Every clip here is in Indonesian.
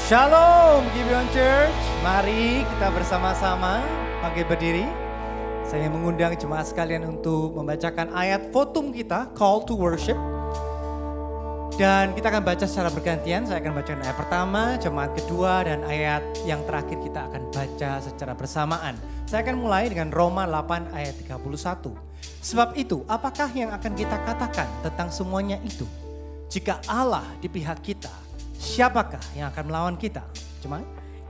Shalom Gibeon Church, mari kita bersama-sama bangkit berdiri. Saya ingin mengundang jemaat sekalian untuk membacakan ayat votum kita, Call to Worship. Dan kita akan baca secara bergantian, saya akan bacakan ayat pertama, jemaat kedua, dan ayat yang terakhir kita akan baca secara bersamaan. Saya akan mulai dengan Roma 8 ayat 31. Sebab itu, apakah yang akan kita katakan tentang semuanya itu? Jika Allah di pihak kita, siapakah yang akan melawan kita? Jemaat?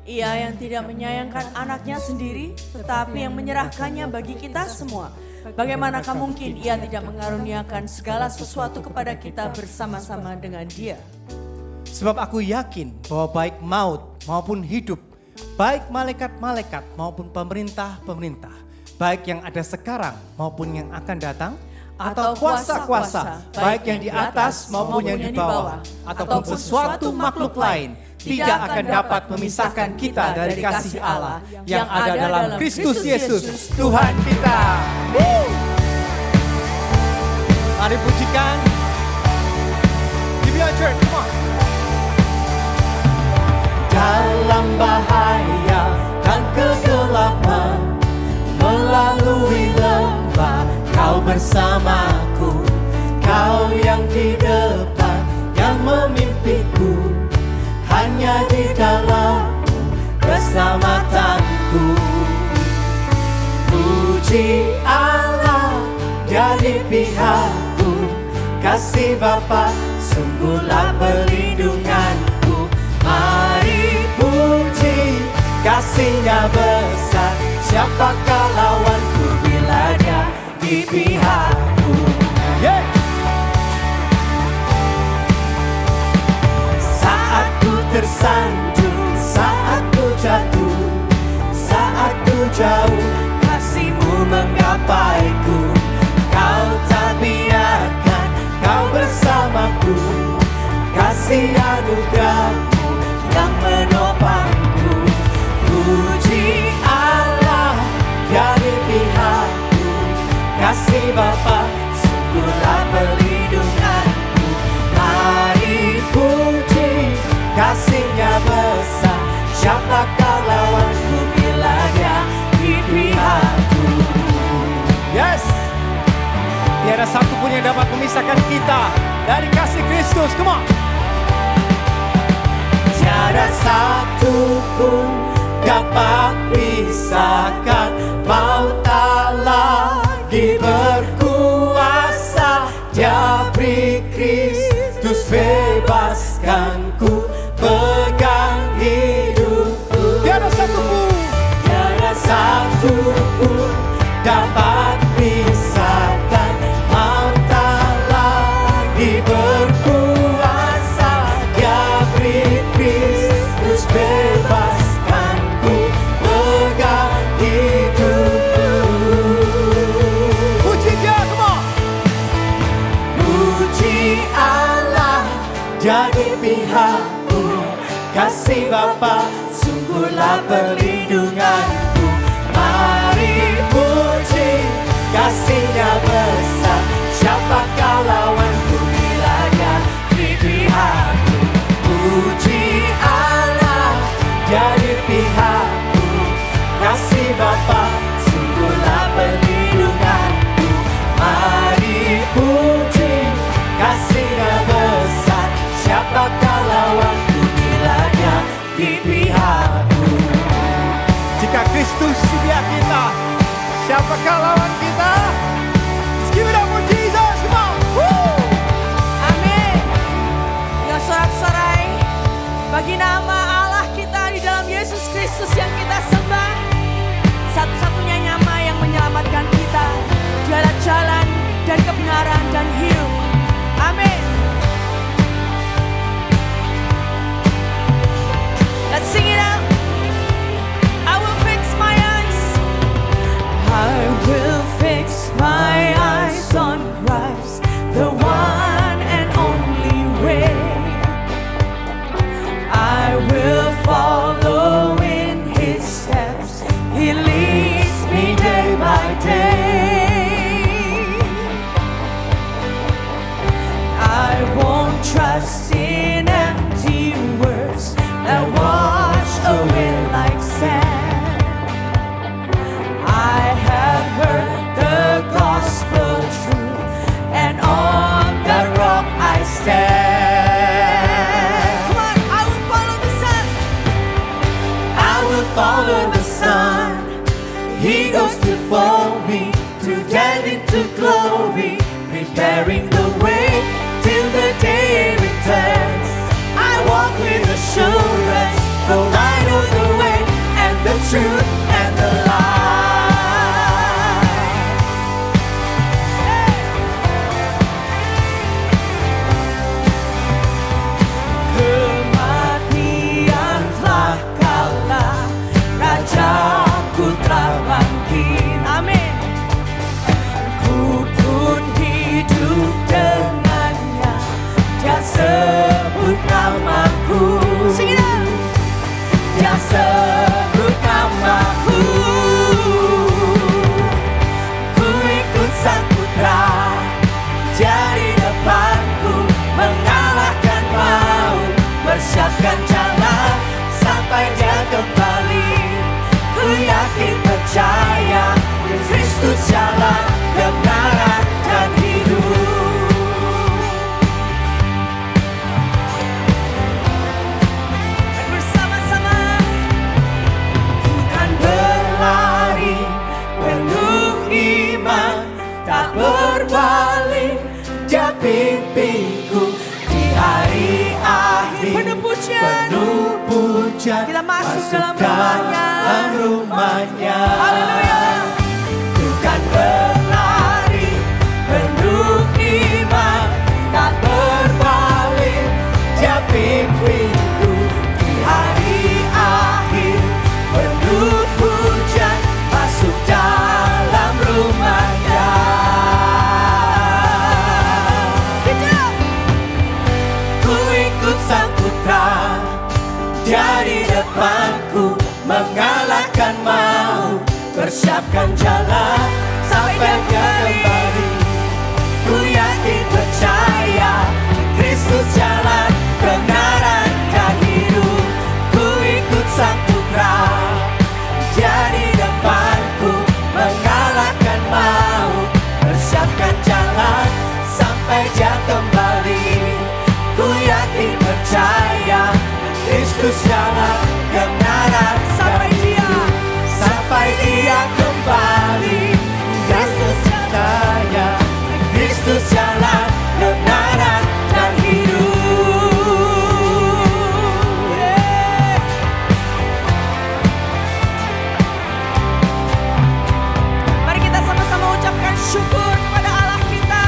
Ia yang tidak menyayangkan anaknya sendiri, tetapi yang menyerahkannya bagi kita semua. Bagaimanakah mungkin ia tidak mengaruniakan segala sesuatu kepada kita bersama-sama dengan Dia? Sebab aku yakin bahwa baik maut maupun hidup, baik malaikat-malaikat maupun pemerintah-pemerintah, baik yang ada sekarang maupun yang akan datang, atau kuasa-kuasa, baik yang di atas maupun yang di bawah, ataupun sesuatu makhluk lain, tidak akan dapat memisahkan kita dari kasih Allah yang ada dalam Kristus Yesus, Tuhan kita. Mari pujikan Gibeon Church, come on. Dalam bahaya dan kegelapan, melalui lembah, Kau bersamaku, Kau yang di depan, yang memimpiku, hanya di dalam-Mu keselamatanku. Puji Allah, Dia di pihakku, kasih Bapa sungguhlah perlindunganku. Mari puji, kasih-Nya besar, siapakah lawanku bila Dia di pihakku. Saat ku tersandung, saat ku jatuh, saat ku jauh, kasih-Mu menggapaiku. Kau tak biarkan, Kau bersamaku, kasih anugerah-Mu yang menopangku. Puji Allah, Dia di pihakku, kasih Bapa sungguhlah perlindunganku. Mari puji, kasih-Nya besar, siapakah lawanku bila Dia di pihakku. Yes, tiada satu pun yang dapat memisahkan kita dari kasih Kristus. Come on. Tiada satu pun dapat pisahkan, maut tak lagi berkuasa. Dia beri Kristus bebaskanku, pegang hidupku. Tiada satu pun dapat pisahkan, maut tak lagi berkuasa. Dia beri Kristus bebaskanku, pegang hidupku. Puji Dia, come on. Puji Allah, Dia di pihakku, kasih Bapa sungguhlah perlindunganku. Mari puji, kasih-Nya besar, siapakah lawanku bila Dia di pihakku. Puji Allah, Dia di pihakku, kasih Bapa sungguhlah perlindunganku. Mari puji, kasih-Nya besar, siapakah lawanku bila Dia di pihakku. Jika Kristus di pihak kita, siapakah lawan kita? Give it up for Jesus, come on. Woo! Amin. Dengan sorak-sorai bagi nama Allah kita di dalam Yesus Kristus yang kita sembah, satu-satunya nama yang menyelamatkan kita, dialah jalan dan kebenaran dan hidup. Amin. Let's sing it out. I will fix my eyes. I will will follow the sun. He goes before me to death into glory, preparing the way till the day returns. I walk with assurance, for I know the way and the truth and the light. Kematian telah kalah, Rajaku telah bangkit. Amin. Ku pun hidup dengannya, Dia sebut namaku. Sing it out. Dia sebut namaku. Ku ikut Sang Putra, jadi depanku, mengalahkan maut, persiapkan jalan sampai Dia kembali. Ku yakin percaya, Kristus jalan, kebenaran dan hidup. Dan bersama-sama bukan berlari, penuh iman, tak berbalik. Dia pimpinku di hari akhir, penuh pujian, kita masuk dalam rumahnya. Haleluya. Bukan berlari, penuh iman, tak berbalik. Dia pimpinku di hari akhir, penuh pujian, masuk dalam rumahnya. Ku ikut Sang Putra, dari depanku, mengalahkan maut, persiapkan jalan sampai Dia kembali. Ku yakin percaya, Kristus jalan, kebenaran dan hidup. Ku ikut Sang Putra, jadi depanku, mengalahkan maut, persiapkan jalan sampai Dia kembali. Ku yakin percaya, Kristus jalan, kebenaran sampai Dia kembali. Kristus percaya, Kristus jalan, kebenaran dan hidup. Mari kita sama-sama ucapkan syukur kepada Allah kita.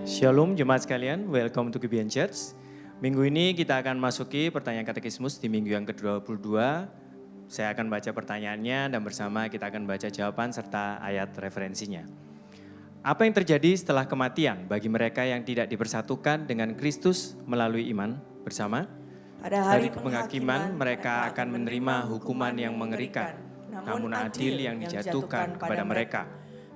Shalom jemaat sekalian, welcome to GBN Church. Minggu ini kita akan masuki pertanyaan katekismus di minggu yang ke-22. Saya akan baca pertanyaannya dan bersama kita akan baca jawaban serta ayat referensinya. Apa yang terjadi setelah kematian bagi mereka yang tidak dipersatukan dengan Kristus melalui iman bersama? Pada Hari penghakiman mereka akan menerima hukuman yang mengerikan, namun adil yang dijatuhkan kepada mereka.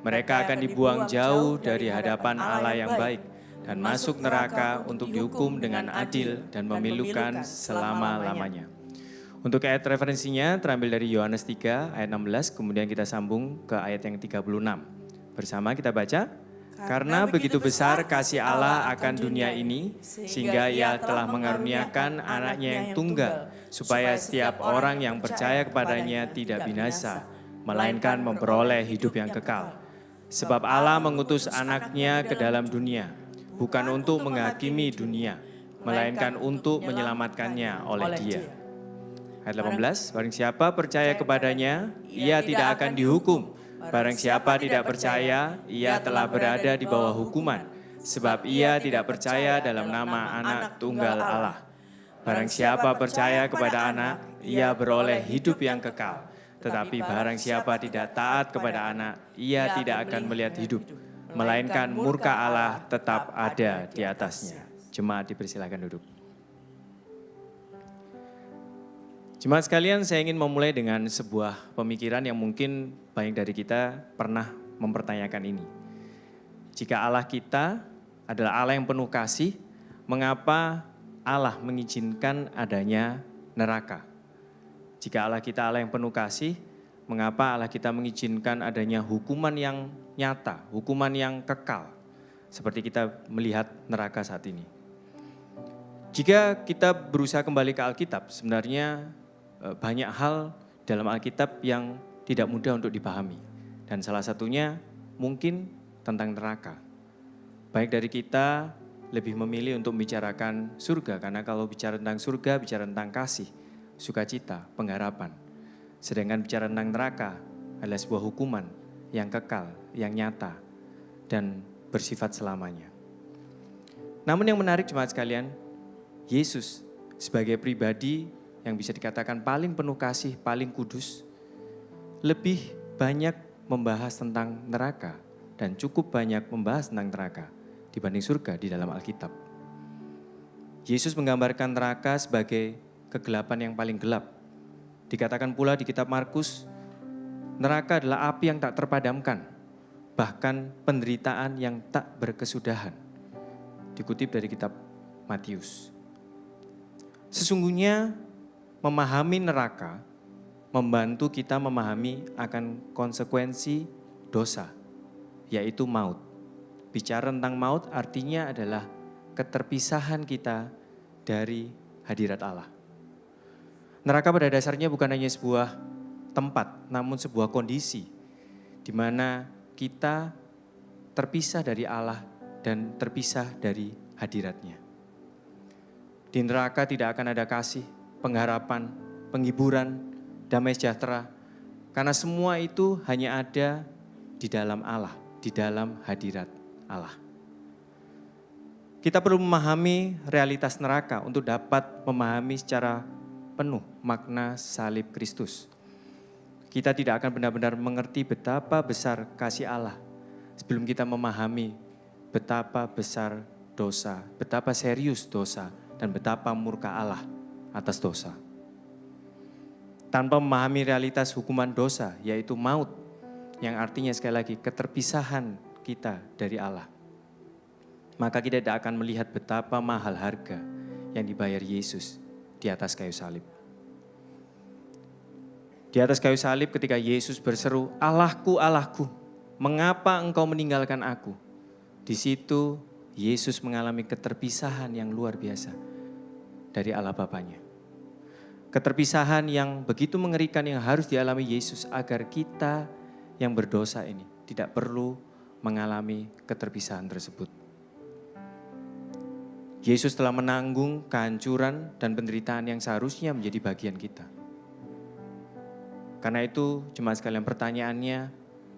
Mereka akan dibuang jauh dari hadapan Allah yang baik dan masuk neraka untuk dihukum dengan adil dan memilukan selama-lamanya. Untuk ayat referensinya terambil dari Yohanes 3 ayat 16, kemudian kita sambung ke ayat yang 36. Bersama kita baca, karena begitu besar kasih Allah akan dunia ini, sehingga Ia telah mengaruniakan anaknya yang tunggal, supaya setiap orang yang percaya kepadanya tidak binasa, melainkan memperoleh hidup yang kekal. Sebab Allah mengutus anaknya ke dalam dunia, bukan untuk menghakimi dunia, melainkan untuk menyelamatkannya oleh Dia. Ayat 18, barang siapa percaya kepadanya, ia tidak akan dihukum. Barang siapa tidak percaya, ia telah berada di bawah hukuman, sebab ia tidak percaya dalam nama Anak Tunggal Allah. Barang siapa percaya kepada Anak, ia beroleh hidup yang kekal. Tetapi barang siapa tidak taat kepada Anak, ia tidak akan melihat hidup, melainkan murka Allah tetap ada di atasnya. Jemaat dipersilakan duduk. Jemaat sekalian, saya ingin memulai dengan sebuah pemikiran yang mungkin banyak dari kita pernah mempertanyakan ini. Jika Allah kita adalah Allah yang penuh kasih, mengapa Allah mengizinkan adanya neraka? Jika Allah kita Allah yang penuh kasih, mengapa Allah kita mengizinkan adanya hukuman yang nyata, hukuman yang kekal, seperti kita melihat neraka saat ini? Jika kita berusaha kembali ke Alkitab, sebenarnya banyak hal dalam Alkitab yang tidak mudah untuk dipahami. Dan salah satunya mungkin tentang neraka. Baik dari kita lebih memilih untuk membicarakan surga, karena kalau bicara tentang surga, bicara tentang kasih, sukacita, pengharapan. Sedangkan bicara tentang neraka adalah sebuah hukuman yang kekal, yang nyata, dan bersifat selamanya. Namun yang menarik jemaat sekalian, Yesus sebagai pribadi yang bisa dikatakan paling penuh kasih, paling kudus, lebih banyak membahas tentang neraka dan cukup banyak membahas tentang neraka dibanding surga di dalam Alkitab. Yesus menggambarkan neraka sebagai kegelapan yang paling gelap. Dikatakan pula di kitab Markus, neraka adalah api yang tak terpadamkan, bahkan penderitaan yang tak berkesudahan. Dikutip dari kitab Matius. Sesungguhnya memahami neraka membantu kita memahami akan konsekuensi dosa, yaitu maut. Bicara tentang maut artinya adalah keterpisahan kita dari hadirat Allah. Neraka pada dasarnya bukan hanya sebuah tempat, namun sebuah kondisi di mana kita terpisah dari Allah dan terpisah dari hadiratnya. Di neraka tidak akan ada kasih, pengharapan, penghiburan, damai sejahtera. Karena semua itu hanya ada di dalam Allah, di dalam hadirat Allah. Kita perlu memahami realitas neraka untuk dapat memahami secara penuh makna salib Kristus. Kita tidak akan benar-benar mengerti betapa besar kasih Allah sebelum kita memahami betapa besar dosa, betapa serius dosa, dan betapa murka Allah atas dosa. Tanpa memahami realitas hukuman dosa, yaitu maut, yang artinya sekali lagi keterpisahan kita dari Allah, maka kita tidak akan melihat betapa mahal harga yang dibayar Yesus di atas kayu salib. Di atas kayu salib ketika Yesus berseru, "Allahku, Allahku, mengapa engkau meninggalkan aku?" Di situ Yesus mengalami keterpisahan yang luar biasa dari Allah Bapanya. Keterpisahan yang begitu mengerikan yang harus dialami Yesus agar kita yang berdosa ini tidak perlu mengalami keterpisahan tersebut. Yesus telah menanggung kehancuran dan penderitaan yang seharusnya menjadi bagian kita. Karena itu jemaat sekalian, pertanyaannya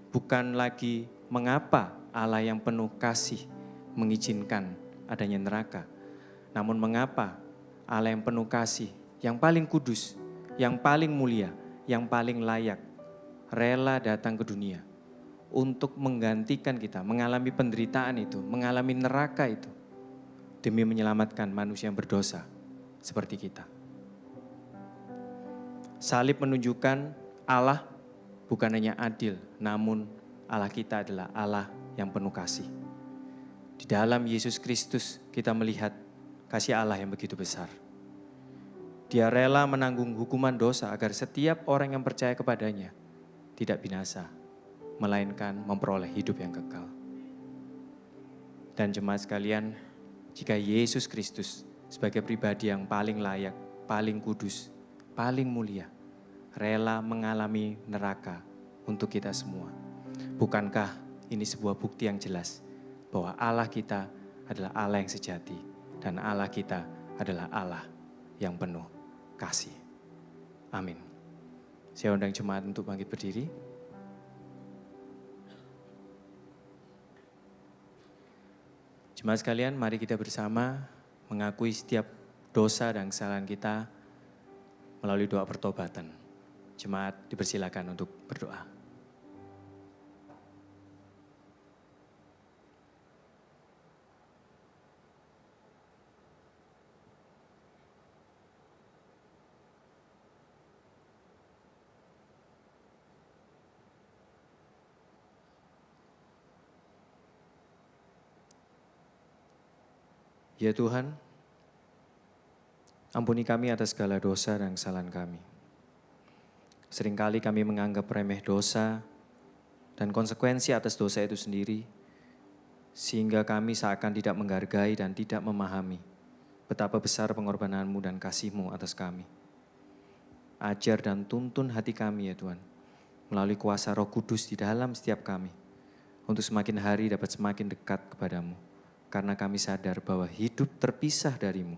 bukan lagi mengapa Allah yang penuh kasih mengizinkan adanya neraka, namun mengapa Allah yang penuh kasih, yang paling kudus, yang paling mulia, yang paling layak, rela datang ke dunia untuk menggantikan kita, mengalami penderitaan itu, mengalami neraka itu, demi menyelamatkan manusia yang berdosa seperti kita. Salib menunjukkan Allah bukan hanya adil, namun Allah kita adalah Allah yang penuh kasih. Di dalam Yesus Kristus kita melihat kasih Allah yang begitu besar. Dia rela menanggung hukuman dosa agar setiap orang yang percaya kepadanya tidak binasa, melainkan memperoleh hidup yang kekal. Dan jemaat sekalian, jika Yesus Kristus sebagai pribadi yang paling layak, paling kudus, paling mulia, rela mengalami neraka untuk kita semua, bukankah ini sebuah bukti yang jelas bahwa Allah kita adalah Allah yang sejati dan Allah kita adalah Allah yang penuh kasih. Amin. Saya undang jemaat untuk bangkit berdiri. Jemaat sekalian, mari kita bersama mengakui setiap dosa dan kesalahan kita melalui doa pertobatan. Jemaat dipersilakan untuk berdoa. Ya Tuhan, ampuni kami atas segala dosa dan kesalahan kami. Seringkali kami menganggap remeh dosa dan konsekuensi atas dosa itu sendiri, sehingga kami seakan tidak menghargai dan tidak memahami betapa besar pengorbanan-Mu dan kasih-Mu atas kami. Ajar dan tuntun hati kami ya Tuhan, melalui kuasa Roh Kudus di dalam setiap kami, untuk semakin hari dapat semakin dekat kepadamu, karena kami sadar bahwa hidup terpisah darimu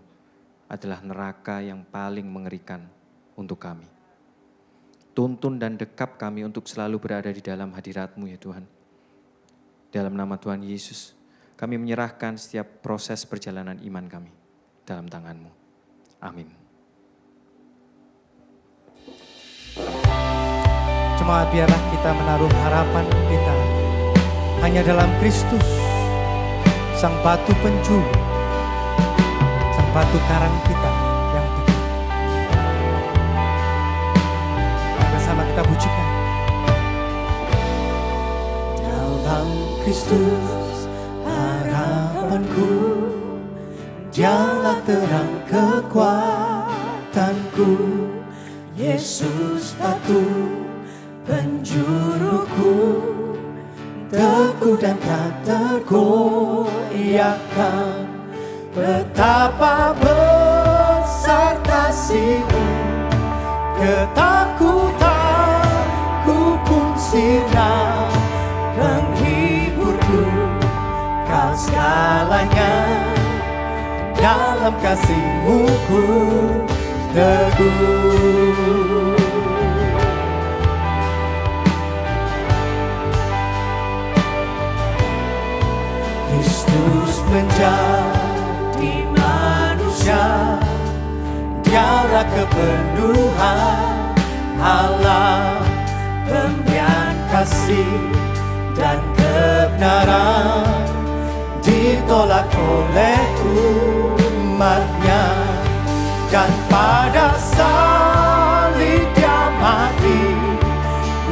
adalah neraka yang paling mengerikan untuk kami. Tuntun dan dekap kami untuk selalu berada di dalam hadirat-Mu ya Tuhan. Dalam nama Tuhan Yesus, kami menyerahkan setiap proses perjalanan iman kami dalam tangan-Mu. Amin. Jemaat, biarlah kita menaruh harapan kita hanya dalam Kristus, Sang Batu Penjuru, Sang Batu Karang kita yang teguh. Bersama kita pujikan. Dalam Kristus harapanku, Dialah terang kekuatanku, Yesus batu penjuruku, teguh dan tak tergoyahkan. Betapa besar kasih-Mu, ketakutanku pun sirna. Penghiburku, Kau segalanya, dalam kasih-Mu ku teguh. Kristus menjadi manusia, Dialah kepenuhan Allah, pemberian kasih dan kebenaran, ditolak oleh umat-Nya, dan pada salib Dia mati,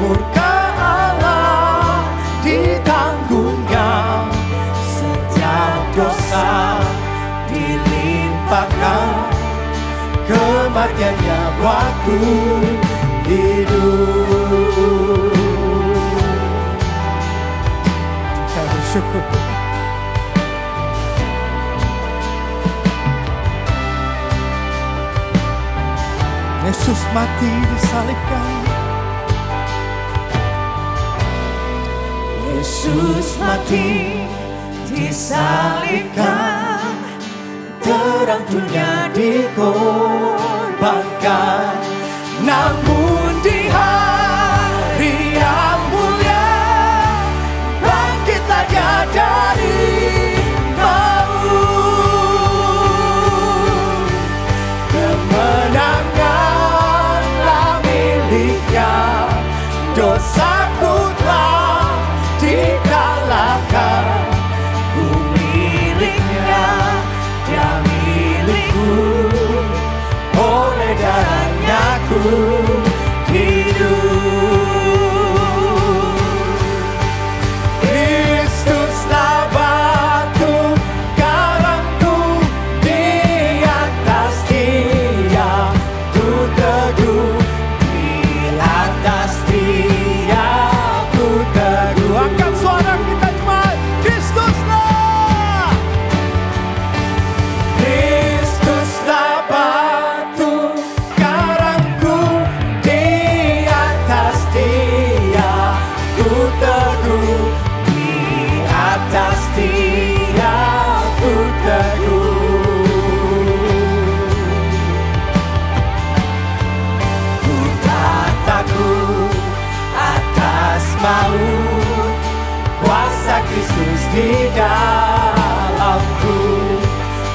murka Allah ditanggungnya, setiap dosa dilimpahkan, kematiannya buatku hidup. Kita bersyukur. Yesus mati disalibkan, Yesus mati disalibkan, terang dunia dikorbankan. Namun di hari yang mulia, bangkitlah Dia dari maut. Kemenanganlah miliknya, dosaku telah dikalahkan. Ku miliknya, Dia milikku, oleh darahnya ku hidup. Kristuslah batu karangku, di atas Dia ku teguh, di atas Dia ku teguh. Angkat suara kita jemaat, Kristuslah, Kristuslah batu karangku, di atas Dia ku teguh, di atas Dia ku teguh. Ku tak takut atas maut, kuasa Kristus di dalamku.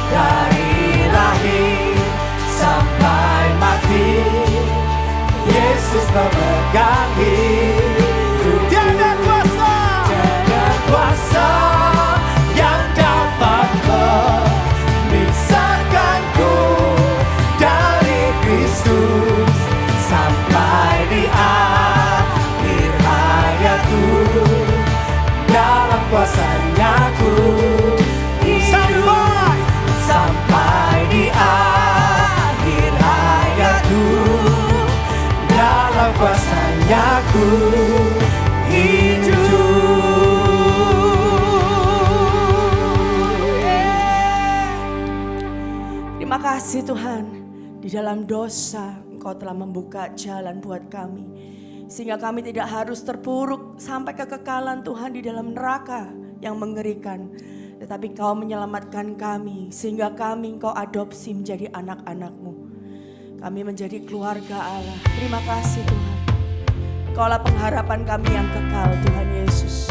Dari lahir sampai mati, Yesus memegang hidup. Tiada kuasa yang dapat memisahkanku dari Kristus, sampai di akhir hayatku, dalam kuasa-Nya ku hidup. Sampai di akhir hayatku, dalam kuasa-Nya ku kasih Tuhan, di dalam dosa Engkau telah membuka jalan buat kami. Sehingga kami tidak harus terpuruk sampai kekekalan Tuhan di dalam neraka yang mengerikan. Tetapi Kau menyelamatkan kami sehingga kami Engkau adopsi menjadi anak-anak-Mu. Kami menjadi keluarga Allah. Terima kasih Tuhan. Engkaulah pengharapan kami yang kekal Tuhan Yesus.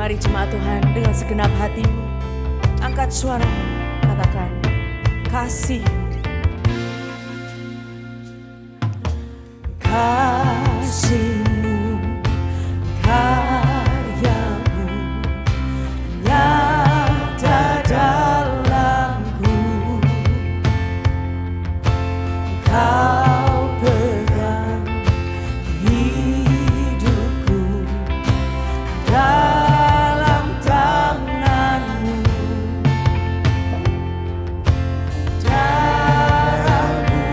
Mari jemaat Tuhan dengan segenap hatimu, angkat suaramu, katakan kasih. Kasih-Mu, karya-Mu, nyata dalamku. Kau pegang hidupku dalam tangan-Mu. Darah-Mu,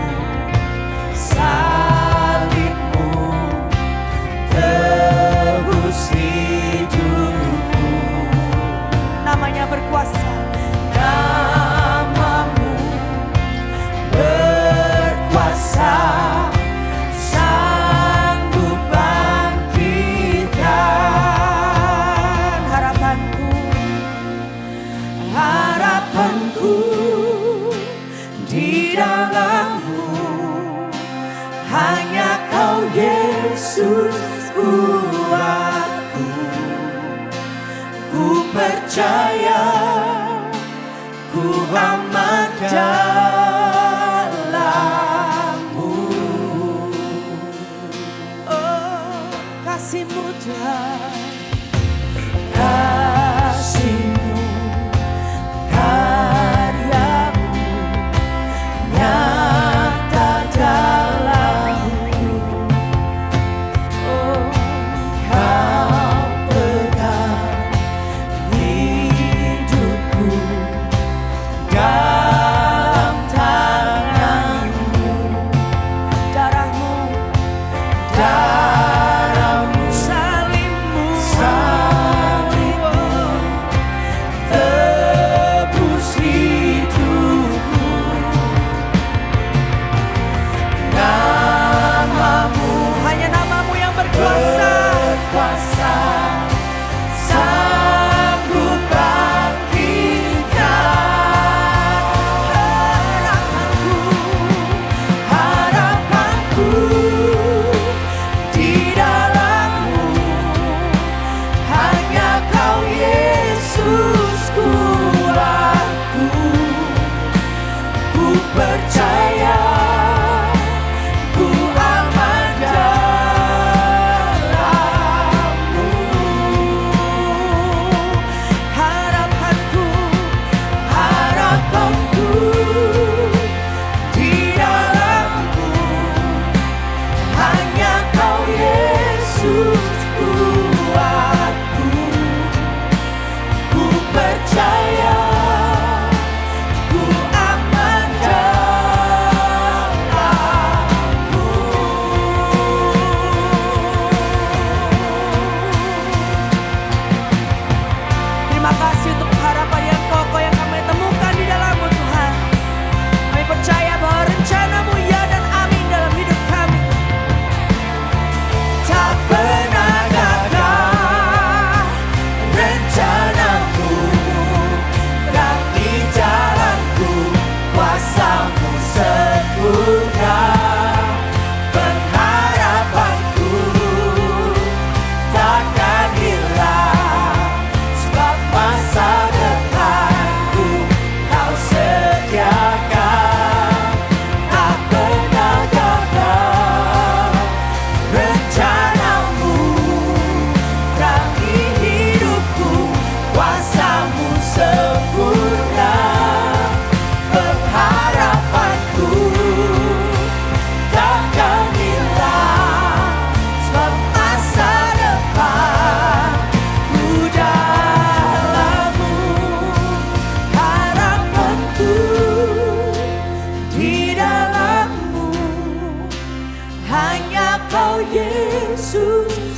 salib-Mu, tebus hidupku. Namanya berkuasa. Namamu berkuasa, sanggup bangkitkan. Harapanku di dalam-Mu, hanya Kau Yesus kuatku. Ku percaya, ku aman dalam-Mu. Oh, kasih-Mu Tuhan, kasih-Mu, karya-Mu, nyata dalamku. Oh, Kau pegang hidupku dalam tangan-Mu. Darah-Mu, salib-Mu,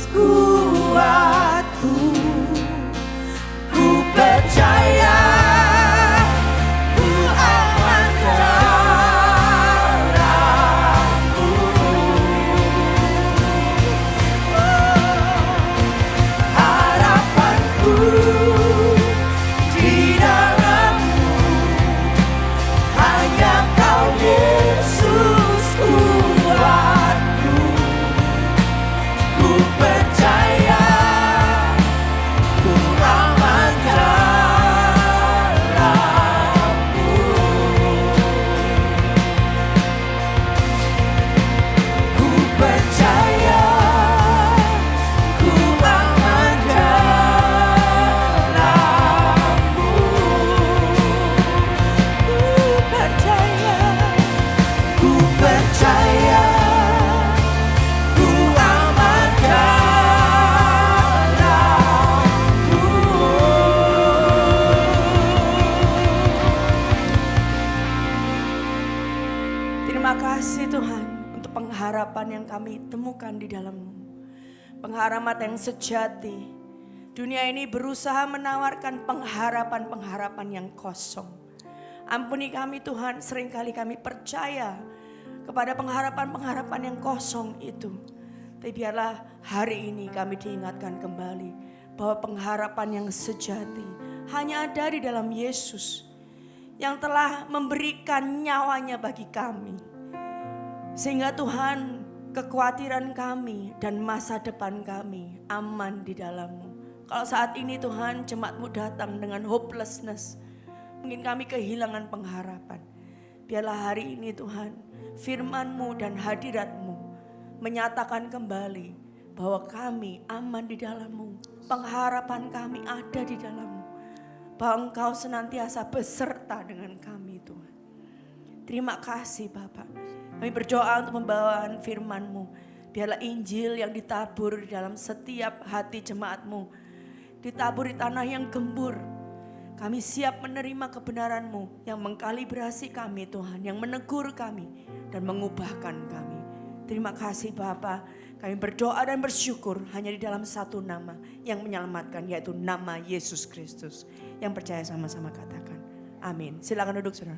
kuatku, ku percaya, ku aman dalammu. Harapanku di dalammu, hanya Kau Yesus kuatku, ku percaya, ku aman dalammu. Ku percaya, ku aman dalammu. Ku percaya, ku aman dalammu. Terima kasih Tuhan untuk pengharapan yang kami temukan di dalam-Mu. Pengharapan yang sejati. Dunia ini berusaha menawarkan pengharapan-pengharapan yang kosong. Ampuni kami Tuhan, seringkali kami percaya kepada pengharapan-pengharapan yang kosong itu. Tapi biarlah hari ini kami diingatkan kembali bahwa pengharapan yang sejati hanya ada di dalam Yesus yang telah memberikan nyawanya bagi kami. Sehingga Tuhan, kekhawatiran kami dan masa depan kami aman di dalam-Mu. Kalau saat ini Tuhan, jemaat-Mu datang dengan hopelessness, mungkin kami kehilangan pengharapan. Biarlah hari ini Tuhan, firman-Mu dan hadirat-Mu menyatakan kembali bahwa kami aman di dalam-Mu. Pengharapan kami ada di dalam-Mu. Bahwa Engkau senantiasa beserta dengan kami Tuhan. Terima kasih Bapak. Kami berdoa untuk pembawaan firman-Mu. Biarlah Injil yang ditabur di dalam setiap hati jemaat-Mu, ditabur di tanah yang gembur. Kami siap menerima kebenaran-Mu yang mengkalibrasi kami Tuhan, yang menegur kami dan mengubahkan kami. Terima kasih Bapa. Kami berdoa dan bersyukur hanya di dalam satu nama yang menyelamatkan, yaitu nama Yesus Kristus. Yang percaya sama-sama katakan amin. Silakan duduk saudara.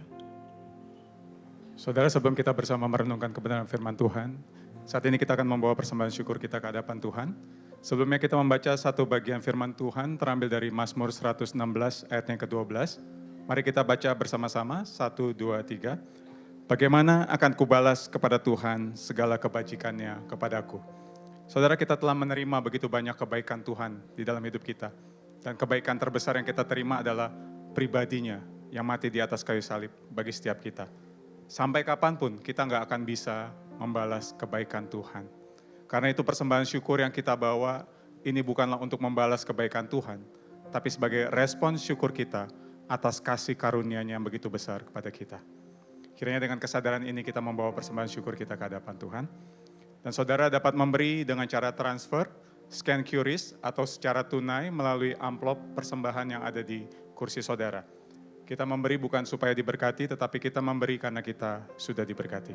Saudara, sebelum kita bersama merenungkan kebenaran firman Tuhan, saat ini kita akan membawa persembahan syukur kita ke hadapan Tuhan. Sebelumnya kita membaca satu bagian firman Tuhan terambil dari Mazmur 116 ayat yang ke-12. Mari kita baca bersama-sama, 1, 2, 3. Bagaimana akan kubalas kepada Tuhan segala kebajikannya kepadaku. Saudara, kita telah menerima begitu banyak kebaikan Tuhan di dalam hidup kita. Dan kebaikan terbesar yang kita terima adalah pribadinya yang mati di atas kayu salib bagi setiap kita. Sampai kapanpun kita nggak akan bisa membalas kebaikan Tuhan. Karena itu persembahan syukur yang kita bawa ini bukanlah untuk membalas kebaikan Tuhan, tapi sebagai respons syukur kita atas kasih karunia-Nya yang begitu besar kepada kita. Kiranya dengan kesadaran ini kita membawa persembahan syukur kita ke hadapan Tuhan. Dan saudara dapat memberi dengan cara transfer, scan QRIS, atau secara tunai melalui amplop persembahan yang ada di kursi saudara. Kita memberi bukan supaya diberkati, tetapi kita memberi karena kita sudah diberkati.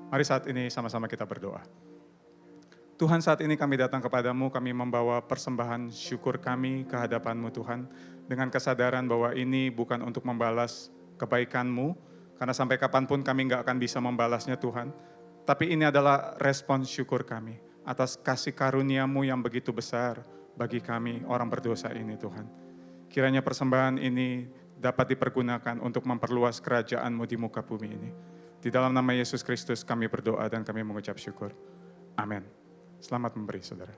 Mari saat ini sama-sama kita berdoa. Tuhan, saat ini kami datang kepadamu, kami membawa persembahan syukur kami ke hadapan-Mu Tuhan, dengan kesadaran bahwa ini bukan untuk membalas kebaikan-Mu, karena sampai kapanpun kami nggak akan bisa membalasnya Tuhan, tapi ini adalah respons syukur kami atas kasih karunia-Mu yang begitu besar bagi kami orang berdosa ini Tuhan. Kiranya persembahan ini dapat dipergunakan untuk memperluas kerajaan-Mu di muka bumi ini. Di dalam nama Yesus Kristus kami berdoa dan kami mengucap syukur. Amin. Selamat memberi, saudara.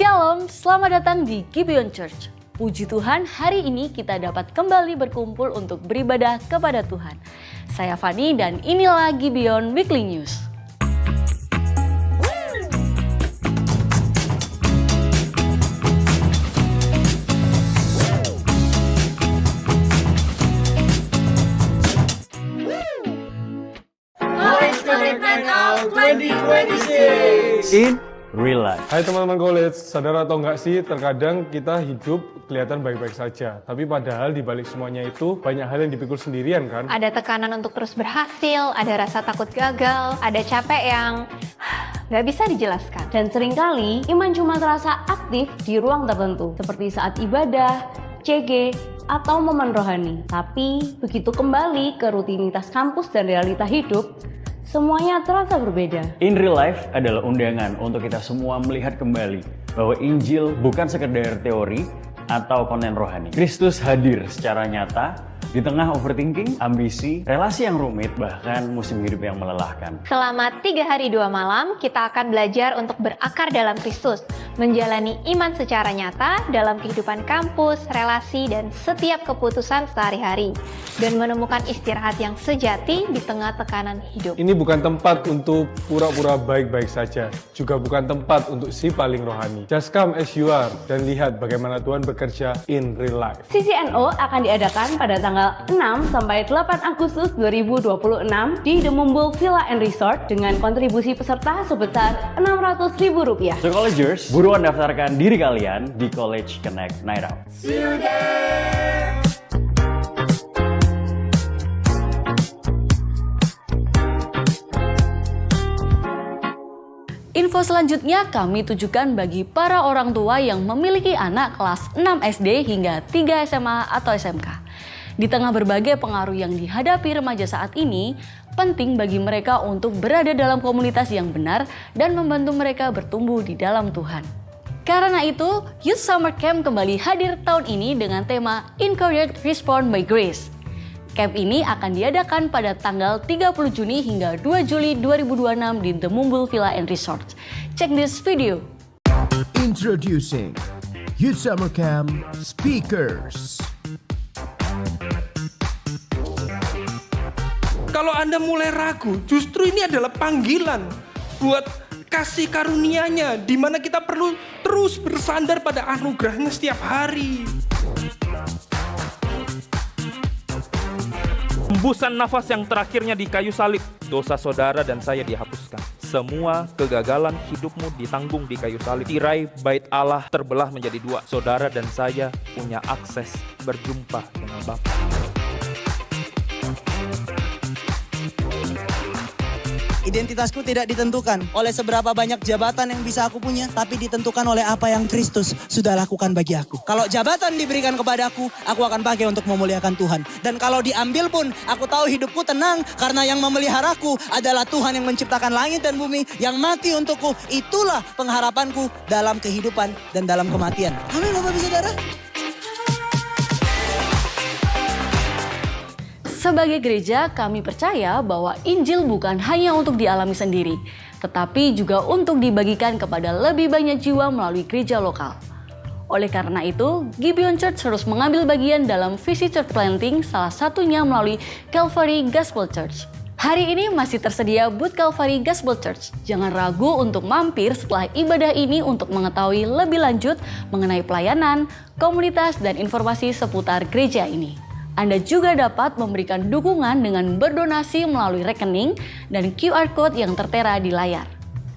Shalom, selamat datang di Gibeon Church. Puji Tuhan, hari ini kita dapat kembali berkumpul untuk beribadah kepada Tuhan. Saya Fani dan inilah Gibeon Weekly News. In real life. Hai teman-teman college, sadar atau enggak sih terkadang kita hidup kelihatan baik-baik saja. Tapi padahal di balik semuanya itu banyak hal yang dipikul sendirian kan? Ada tekanan untuk terus berhasil, ada rasa takut gagal, ada capek yang nggak bisa dijelaskan. Dan seringkali iman cuma terasa aktif di ruang tertentu, seperti saat ibadah, CG, atau momen rohani. Tapi begitu kembali ke rutinitas kampus dan realita hidup, semuanya terasa berbeda. In real life adalah undangan untuk kita semua melihat kembali bahwa Injil bukan sekedar teori atau konten rohani. Kristus hadir secara nyata di tengah overthinking, ambisi, relasi yang rumit, bahkan musim hidup yang melelahkan. Selama 3 hari 2 malam, kita akan belajar untuk berakar dalam Kristus, menjalani iman secara nyata dalam kehidupan kampus, relasi, dan setiap keputusan sehari-hari, dan menemukan istirahat yang sejati di tengah tekanan hidup. Ini bukan tempat untuk pura-pura baik-baik saja, juga bukan tempat untuk si paling rohani. Just come as you are dan lihat bagaimana Tuhan bekerja in real life. CCNO akan diadakan pada tanggal 6 sampai 8 Agustus 2026 di The Mumbul Villa and Resort dengan kontribusi peserta sebesar Rp600.000. So collegers, buruan daftarkan diri kalian di College Connect Night Out. Info selanjutnya kami tujukan bagi para orang tua yang memiliki anak kelas 6 SD hingga 3 SMA atau SMK. Di tengah berbagai pengaruh yang dihadapi remaja saat ini, penting bagi mereka untuk berada dalam komunitas yang benar dan membantu mereka bertumbuh di dalam Tuhan. Karena itu, Youth Summer Camp kembali hadir tahun ini dengan tema Encourage Respond by Grace. Camp ini akan diadakan pada tanggal 30 Juni hingga 2 Juli 2026 di The Mumbul Villa and Resort. Check this video. Introducing Youth Summer Camp Speakers. Kalau Anda mulai ragu, justru ini adalah panggilan buat kasih karunia-Nya, di mana kita perlu terus bersandar pada anugerah-Nya setiap hari. Hembusan nafas yang terakhirnya di kayu salib, dosa saudara dan saya dihapuskan. Semua kegagalan hidupmu ditanggung di kayu salib. Tirai bait Allah terbelah menjadi 2. Saudara dan saya punya akses berjumpa dengan Bapa. Identitasku tidak ditentukan oleh seberapa banyak jabatan yang bisa aku punya, tapi ditentukan oleh apa yang Kristus sudah lakukan bagi aku. Kalau jabatan diberikan kepadaku, aku akan pakai untuk memuliakan Tuhan. Dan kalau diambil pun, aku tahu hidupku tenang karena yang memeliharaku adalah Tuhan yang menciptakan langit dan bumi, yang mati untukku. Itulah pengharapanku dalam kehidupan dan dalam kematian. Amin Bapak Ibu Saudara. Sebagai gereja, kami percaya bahwa Injil bukan hanya untuk dialami sendiri, tetapi juga untuk dibagikan kepada lebih banyak jiwa melalui gereja lokal. Oleh karena itu, Gibeon Church terus mengambil bagian dalam visi church planting, salah satunya melalui Calvary Gospel Church. Hari ini masih tersedia booth Calvary Gospel Church. Jangan ragu untuk mampir setelah ibadah ini untuk mengetahui lebih lanjut mengenai pelayanan, komunitas, dan informasi seputar gereja ini. Anda juga dapat memberikan dukungan dengan berdonasi melalui rekening dan QR Code yang tertera di layar.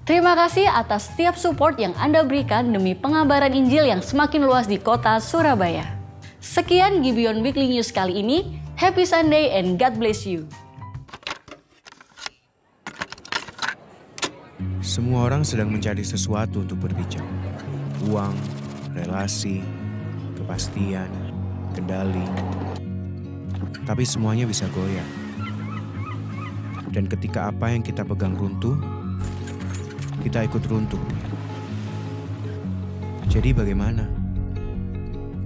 Terima kasih atas setiap support yang Anda berikan demi pengabaran Injil yang semakin luas di kota Surabaya. Sekian Gibeon Weekly News kali ini. Happy Sunday and God bless you. Semua orang sedang mencari sesuatu untuk berpijak. Uang, relasi, kepastian, kendali. Tapi semuanya bisa goyah. Dan ketika apa yang kita pegang runtuh, kita ikut runtuh. Jadi bagaimana?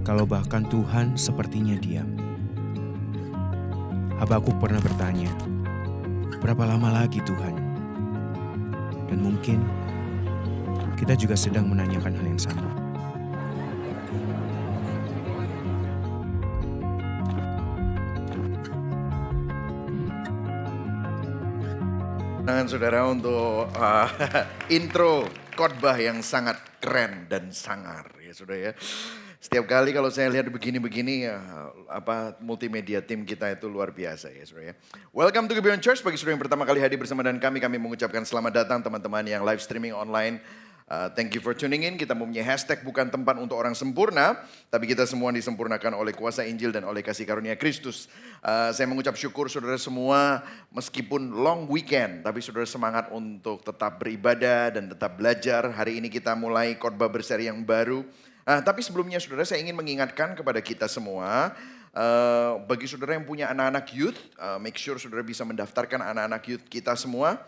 Kalau bahkan Tuhan sepertinya diam. Habakuk pernah bertanya, berapa lama lagi Tuhan? Dan mungkin kita juga sedang menanyakan hal yang sama. Saudara untuk intro khotbah yang sangat keren dan sangar ya saudara ya. Setiap kali kalau saya lihat begini-begini multimedia tim kita itu luar biasa ya saudara ya. Welcome to Gibeon Church. Bagi saudara yang pertama kali hadir bersama dengan kami mengucapkan selamat datang teman-teman yang live streaming online. Thank you for tuning in. Kita mempunyai hashtag bukan tempat untuk orang sempurna, tapi kita semua disempurnakan oleh kuasa Injil dan oleh kasih karunia Kristus. Saya mengucap syukur saudara semua meskipun long weekend, tapi saudara semangat untuk tetap beribadah dan tetap belajar. Hari ini kita mulai khotbah berseri yang baru. Tapi sebelumnya saudara saya ingin mengingatkan kepada kita semua, bagi saudara yang punya anak-anak youth, make sure saudara bisa mendaftarkan anak-anak youth kita semua.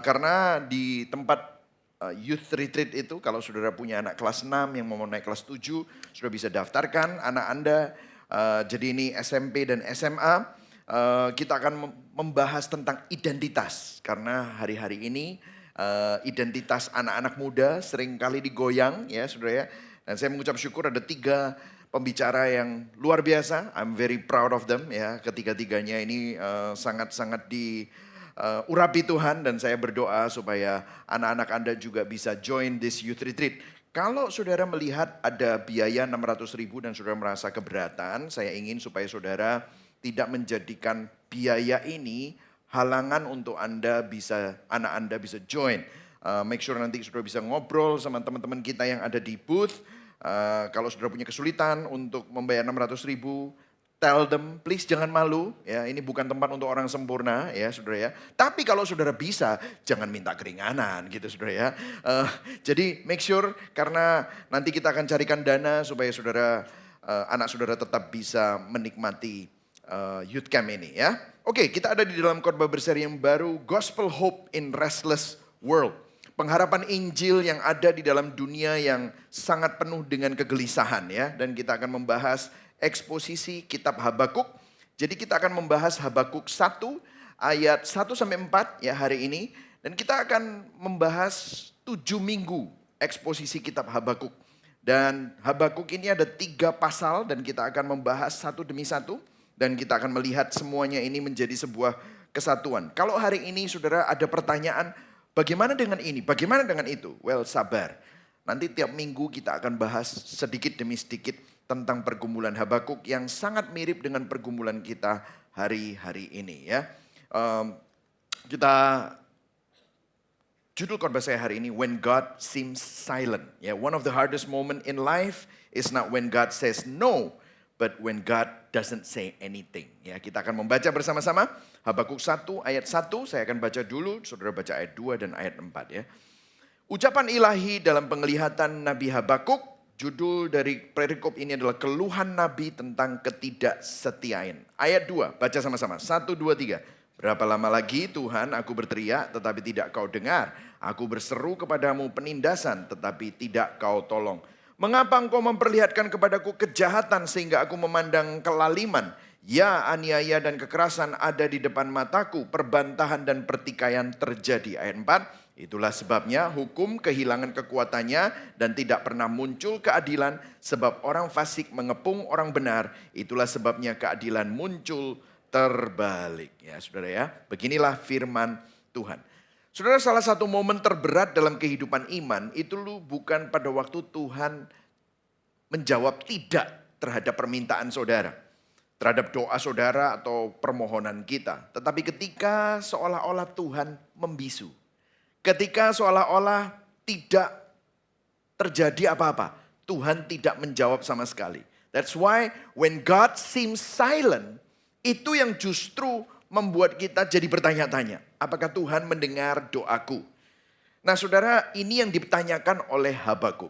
Karena di tempat youth retreat itu kalau saudara punya anak kelas 6 yang mau naik kelas 7, saudara bisa daftarkan anak Anda. Jadi ini SMP dan SMA. Kita akan membahas tentang identitas. Karena hari-hari ini identitas anak-anak muda seringkali digoyang ya saudara ya. Dan saya mengucap syukur ada 3 pembicara yang luar biasa. I'm very proud of them ya. Ketiga-tiganya ini sangat-sangat urapi Tuhan dan saya berdoa supaya anak-anak Anda juga bisa join this youth retreat. Kalau saudara melihat ada biaya 600.000 dan saudara merasa keberatan, saya ingin supaya saudara tidak menjadikan biaya ini halangan untuk anak Anda bisa join. Make sure nanti saudara bisa ngobrol sama teman-teman kita yang ada di booth. Kalau saudara punya kesulitan untuk membayar 600.000, tell them, please jangan malu. Ya, ini bukan tempat untuk orang sempurna, ya saudara ya. Tapi kalau saudara bisa, jangan minta keringanan, gitu saudara ya. Jadi make sure karena nanti kita akan carikan dana supaya saudara, anak saudara tetap bisa menikmati youth camp ini ya. Oke, kita ada di dalam khotbah berseri yang baru, Gospel Hope in Restless World. Pengharapan Injil yang ada di dalam dunia yang sangat penuh dengan kegelisahan ya. Dan kita akan membahas eksposisi kitab Habakuk. Jadi kita akan membahas Habakuk 1 ayat 1-4 ya hari ini. Dan kita akan membahas 7 minggu eksposisi kitab Habakuk. Dan Habakuk ini ada 3 pasal dan kita akan membahas satu demi satu. Dan kita akan melihat semuanya ini menjadi sebuah kesatuan. Kalau hari ini saudara ada pertanyaan, bagaimana dengan ini, bagaimana dengan itu? Well, sabar. Nanti tiap minggu kita akan bahas sedikit demi sedikit tentang pergumulan Habakuk yang sangat mirip dengan pergumulan kita hari-hari ini ya. Judul khotbah saya hari ini, When God Seems Silent. Ya, one of the hardest moment in life is not when God says no, but when God doesn't say anything. Ya, kita akan membaca bersama-sama Habakuk 1 ayat 1, saya akan baca dulu, saudara baca ayat 2 dan ayat 4 ya. Ucapan ilahi dalam penglihatan Nabi Habakuk. Judul dari perikop ini adalah keluhan Nabi tentang ketidaksetiaan. Ayat 2, baca sama-sama. 1, 2, 3. Berapa lama lagi Tuhan aku berteriak tetapi tidak kau dengar. Aku berseru kepadamu penindasan tetapi tidak kau tolong. Mengapa engkau memperlihatkan kepadaku kejahatan sehingga aku memandang kelaliman? Ya, aniaya dan kekerasan ada di depan mataku. Perbantahan dan pertikaian terjadi. Ayat 4. Itulah sebabnya hukum kehilangan kekuatannya dan tidak pernah muncul keadilan sebab orang fasik mengepung orang benar. Itulah sebabnya keadilan muncul terbalik. Ya saudara ya, beginilah firman Tuhan. Saudara, salah satu momen terberat dalam kehidupan iman itu bukan pada waktu Tuhan menjawab tidak terhadap permintaan saudara, terhadap doa saudara atau permohonan kita. Tetapi ketika seolah-olah Tuhan membisu. Ketika seolah-olah tidak terjadi apa-apa. Tuhan tidak menjawab sama sekali. That's why when God seems silent, itu yang justru membuat kita jadi bertanya-tanya. Apakah Tuhan mendengar doaku? Nah saudara, ini yang ditanyakan oleh Habakuk.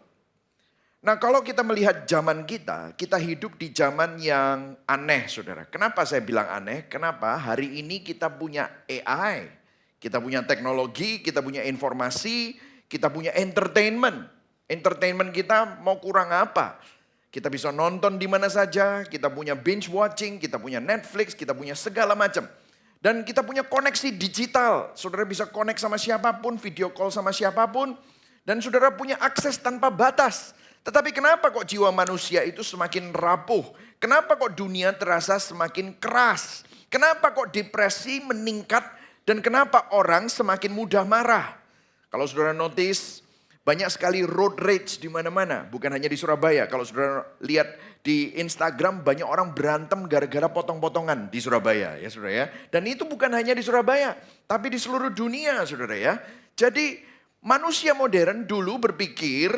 Nah kalau kita melihat zaman kita hidup di zaman yang aneh saudara. Kenapa saya bilang aneh? Kenapa hari ini kita punya AI. Kita punya teknologi, kita punya informasi, kita punya entertainment. Entertainment kita mau kurang apa? Kita bisa nonton di mana saja, kita punya binge watching, kita punya Netflix, kita punya segala macam. Dan kita punya koneksi digital. Saudara bisa connect sama siapapun, video call sama siapapun. Dan saudara punya akses tanpa batas. Tetapi kenapa kok jiwa manusia itu semakin rapuh? Kenapa kok dunia terasa semakin keras? Kenapa kok depresi meningkat? Dan kenapa orang semakin mudah marah? Kalau saudara notice, banyak sekali road rage di mana-mana. Bukan hanya di Surabaya. Kalau saudara lihat di Instagram, banyak orang berantem gara-gara potong-potongan di Surabaya. Ya saudara ya. Dan itu bukan hanya di Surabaya. Tapi di seluruh dunia saudara ya. Jadi manusia modern dulu berpikir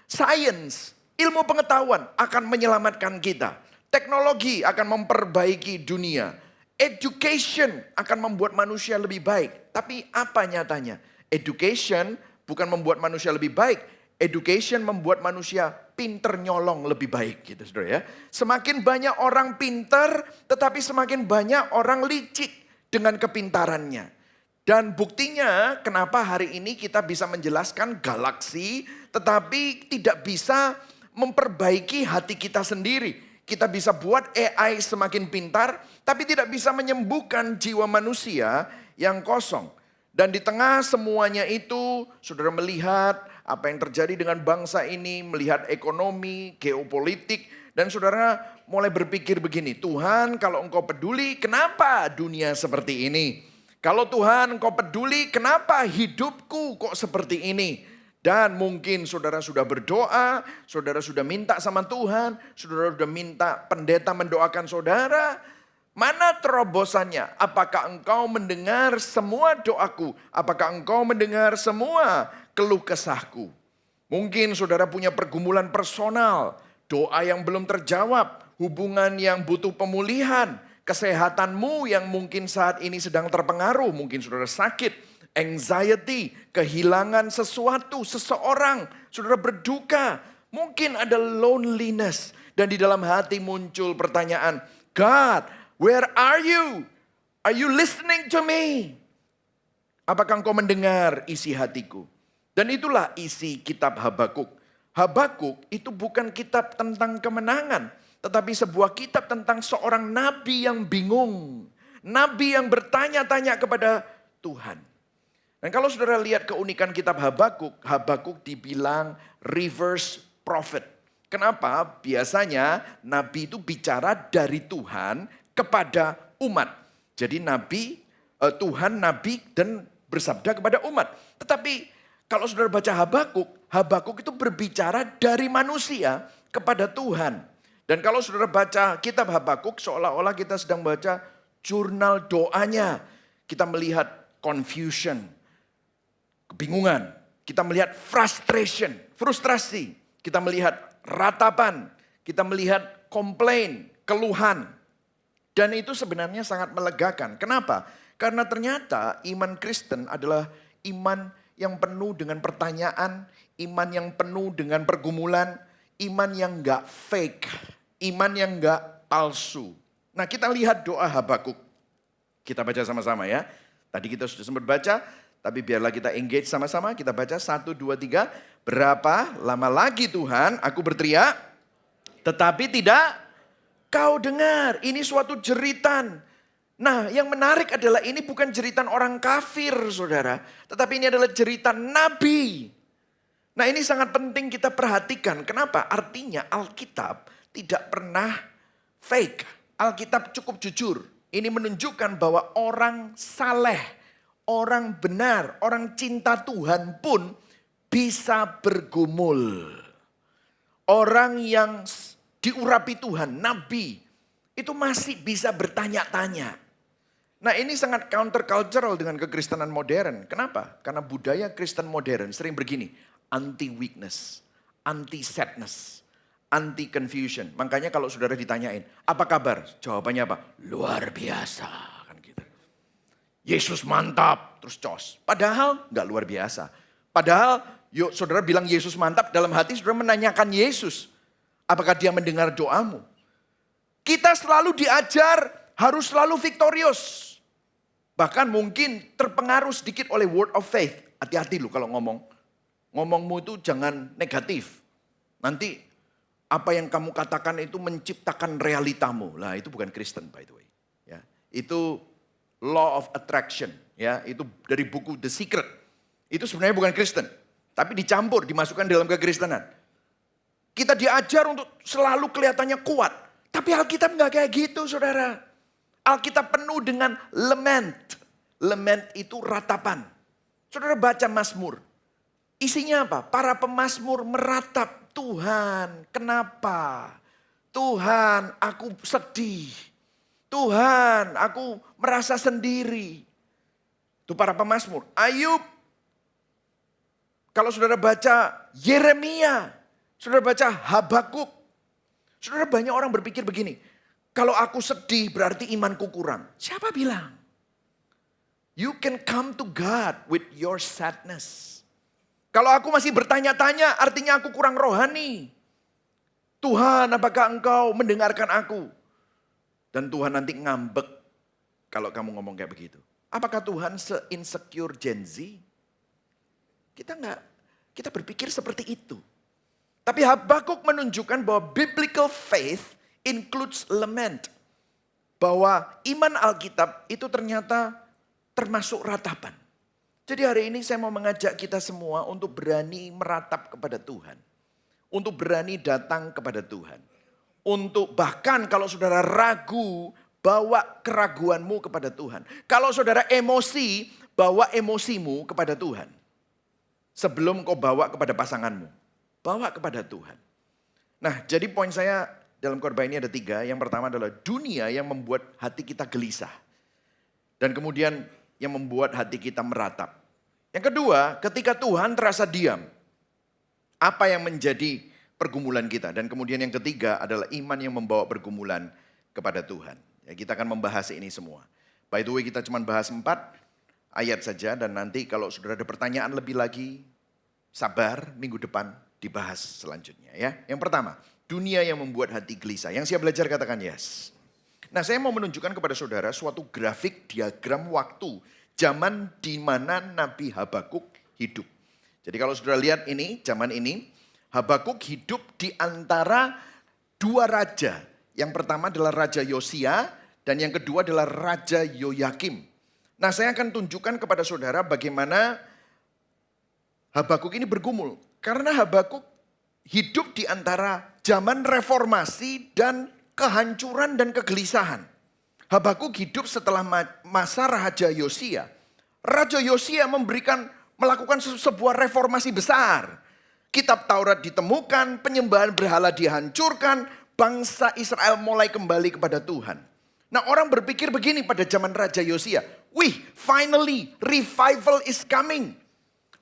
sains, ilmu pengetahuan akan menyelamatkan kita. Teknologi akan memperbaiki dunia. Education akan membuat manusia lebih baik. Tapi apa nyatanya? Education bukan membuat manusia lebih baik. Education membuat manusia pinter nyolong lebih baik gitu saudara ya. Semakin banyak orang pinter tetapi semakin banyak orang licik dengan kepintarannya. Dan buktinya kenapa hari ini kita bisa menjelaskan galaksi tetapi tidak bisa memperbaiki hati kita sendiri. Kita bisa buat AI semakin pintar tapi tidak bisa menyembuhkan jiwa manusia yang kosong. Dan di tengah semuanya itu saudara melihat apa yang terjadi dengan bangsa ini, melihat ekonomi, geopolitik. Dan saudara mulai berpikir begini, Tuhan kalau engkau peduli kenapa dunia seperti ini? Kalau Tuhan engkau peduli, kenapa hidupku kok seperti ini? Dan mungkin saudara sudah berdoa, saudara sudah minta sama Tuhan, saudara sudah minta pendeta mendoakan saudara. Mana terobosannya? Apakah engkau mendengar semua doaku? Apakah engkau mendengar semua keluh kesahku? Mungkin saudara punya pergumulan personal, doa yang belum terjawab, hubungan yang butuh pemulihan. Kesehatanmu yang mungkin saat ini sedang terpengaruh, mungkin saudara sakit, anxiety, kehilangan sesuatu, seseorang, saudara berduka, mungkin ada loneliness. Dan di dalam hati muncul pertanyaan, God, where are you? Are you listening to me? Apakah engkau mendengar isi hatiku? Dan itulah isi kitab Habakuk. Habakuk itu bukan kitab tentang kemenangan. Tetapi sebuah kitab tentang seorang nabi yang bingung. Nabi yang bertanya-tanya kepada Tuhan. Dan kalau saudara lihat keunikan kitab Habakuk, Habakuk dibilang reverse prophet. Kenapa? Biasanya nabi itu bicara dari Tuhan kepada umat. Jadi nabi, Tuhan nabi dan bersabda kepada umat. Tetapi kalau saudara baca Habakuk, Habakuk itu berbicara dari manusia kepada Tuhan. Dan kalau saudara baca kitab Habakuk, seolah-olah kita sedang baca jurnal doanya. Kita melihat confusion, kebingungan. Kita melihat frustration, frustrasi. Kita melihat ratapan. Kita melihat komplain, keluhan. Dan itu sebenarnya sangat melegakan. Kenapa? Karena ternyata iman Kristen adalah iman yang penuh dengan pertanyaan, iman yang penuh dengan pergumulan, iman yang gak fake. Iman yang enggak palsu. Nah kita lihat doa Habakuk. Kita baca sama-sama ya. Tadi kita sudah sempat baca. Tapi biarlah kita engage sama-sama. Kita baca 1, 2, 3. Berapa lama lagi Tuhan aku berteriak. Tetapi tidak kau dengar. Ini suatu jeritan. Nah yang menarik adalah ini bukan jeritan orang kafir saudara. Tetapi ini adalah jeritan nabi. Nah ini sangat penting kita perhatikan. Kenapa? Artinya Alkitab tidak pernah fake. Alkitab cukup jujur. Ini menunjukkan bahwa orang saleh, orang benar, orang cinta Tuhan pun bisa bergumul. Orang yang diurapi Tuhan, nabi, itu masih bisa bertanya-tanya. Nah ini sangat countercultural dengan kekristenan modern. Kenapa? Karena budaya Kristen modern sering begini, anti weakness, anti sadness, anti confusion. Makanya kalau saudara ditanyain, apa kabar? Jawabannya apa? Luar biasa. Kan gitu. Yesus mantap, terus cos. Padahal nggak luar biasa. Padahal yuk saudara bilang Yesus mantap, dalam hati saudara menanyakan Yesus. Apakah dia mendengar doamu? Kita selalu diajar harus selalu victorious. Bahkan mungkin terpengaruh sedikit oleh word of faith. Hati-hati loh kalau ngomong. Ngomongmu itu jangan negatif. Nanti apa yang kamu katakan itu menciptakan realitamu. Lah itu bukan Kristen by the way. Ya, itu law of attraction. Ya, itu dari buku The Secret. Itu sebenarnya bukan Kristen. tapi dicampur, dimasukkan dalam kekristenan. Kita diajar untuk selalu kelihatannya kuat. Tapi Alkitab nggak kayak gitu, saudara. Alkitab penuh dengan lament. Lament itu ratapan. Saudara baca Mazmur. Isinya apa? Para pemazmur meratap, Tuhan kenapa? Tuhan aku sedih. Tuhan aku merasa sendiri. Itu para pemazmur. Ayub. Kalau saudara baca Yeremia. Saudara baca Habakuk. Saudara banyak orang berpikir begini. Kalau aku sedih berarti imanku kurang. Siapa bilang? You can come to God with your sadness. Kalau aku masih bertanya-tanya artinya aku kurang rohani. Tuhan apakah engkau mendengarkan aku? Dan Tuhan nanti ngambek kalau kamu ngomong kayak begitu. Apakah Tuhan se-insecure Gen Z? Kita berpikir seperti itu. Tapi Habakuk menunjukkan bahwa biblical faith includes lament. Bahwa iman Alkitab itu ternyata termasuk ratapan. Jadi hari ini saya mau mengajak kita semua untuk berani meratap kepada Tuhan. Untuk berani datang kepada Tuhan. Untuk bahkan kalau saudara ragu, bawa keraguanmu kepada Tuhan. Kalau saudara emosi, bawa emosimu kepada Tuhan. Sebelum kau bawa kepada pasanganmu. Bawa kepada Tuhan. Nah, jadi poin saya dalam khotbah ini ada 3. Yang pertama adalah dunia yang membuat hati kita gelisah. Dan kemudian yang membuat hati kita meratap. Yang kedua, ketika Tuhan terasa diam. Apa yang menjadi pergumulan kita. Dan kemudian yang ketiga adalah iman yang membawa pergumulan kepada Tuhan. Ya, kita akan membahas ini semua. By the way, kita cuma bahas 4 ayat saja. Dan nanti kalau sudah ada pertanyaan lebih lagi, sabar, minggu depan dibahas selanjutnya. Ya. Yang pertama, dunia yang membuat hati gelisah. Yang siap belajar katakan yes. Nah, saya mau menunjukkan kepada saudara suatu grafik diagram waktu. Zaman di mana Nabi Habakuk hidup. Jadi kalau saudara lihat ini, zaman ini, Habakuk hidup di antara 2 raja. Yang pertama adalah Raja Yosia dan yang kedua adalah Raja Yoyakim. Nah, saya akan tunjukkan kepada saudara bagaimana Habakuk ini bergumul. Karena Habakuk hidup di antara zaman reformasi dan kehancuran dan kegelisahan. Habakuk hidup setelah masa Raja Yosia. Raja Yosia melakukan sebuah reformasi besar. Kitab Taurat ditemukan, penyembahan berhala dihancurkan, bangsa Israel mulai kembali kepada Tuhan. Nah, orang berpikir begini pada zaman Raja Yosia. Finally revival is coming.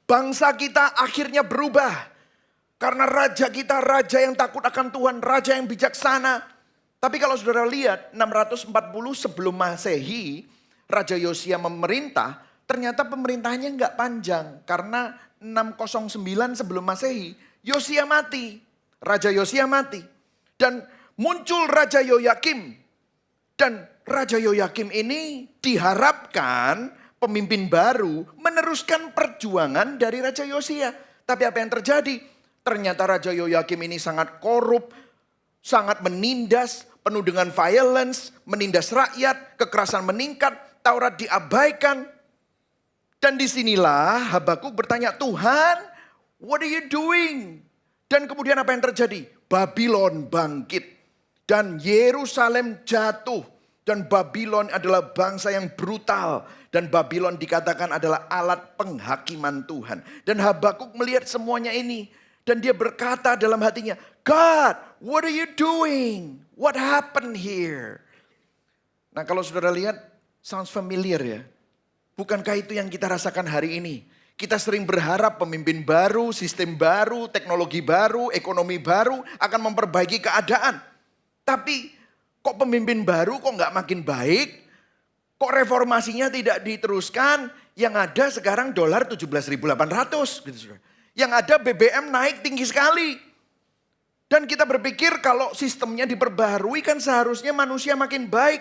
Bangsa kita akhirnya berubah. Karena raja kita raja yang takut akan Tuhan, raja yang bijaksana. Tapi kalau saudara lihat 640 sebelum Masehi, Raja Yosia memerintah, ternyata pemerintahannya nggak panjang. Karena 609 sebelum Masehi, Yosia mati. Raja Yosia mati. Dan muncul Raja Yoyakim. Dan Raja Yoyakim ini diharapkan pemimpin baru meneruskan perjuangan dari Raja Yosia. Tapi apa yang terjadi? Ternyata Raja Yoyakim ini sangat korup, sangat menindas, penuh dengan violence, menindas rakyat, kekerasan meningkat, Taurat diabaikan. Dan disinilah Habakuk bertanya, Tuhan, what are you doing? Dan kemudian apa yang terjadi? Babylon bangkit dan Yerusalem jatuh. Dan Babylon adalah bangsa yang brutal. Dan Babylon dikatakan adalah alat penghakiman Tuhan. Dan Habakuk melihat semuanya ini. Dan dia berkata dalam hatinya, God, what are you doing? What happened here? Nah, kalau saudara lihat, sounds familiar ya. Bukankah itu yang kita rasakan hari ini? Kita sering berharap pemimpin baru, sistem baru, teknologi baru, ekonomi baru akan memperbaiki keadaan. Tapi kok pemimpin baru kok nggak makin baik? Kok reformasinya tidak diteruskan? Yang ada sekarang dolar 17.800 gitu saudara. Yang ada BBM naik tinggi sekali. Dan kita berpikir kalau sistemnya diperbaharui kan seharusnya manusia makin baik.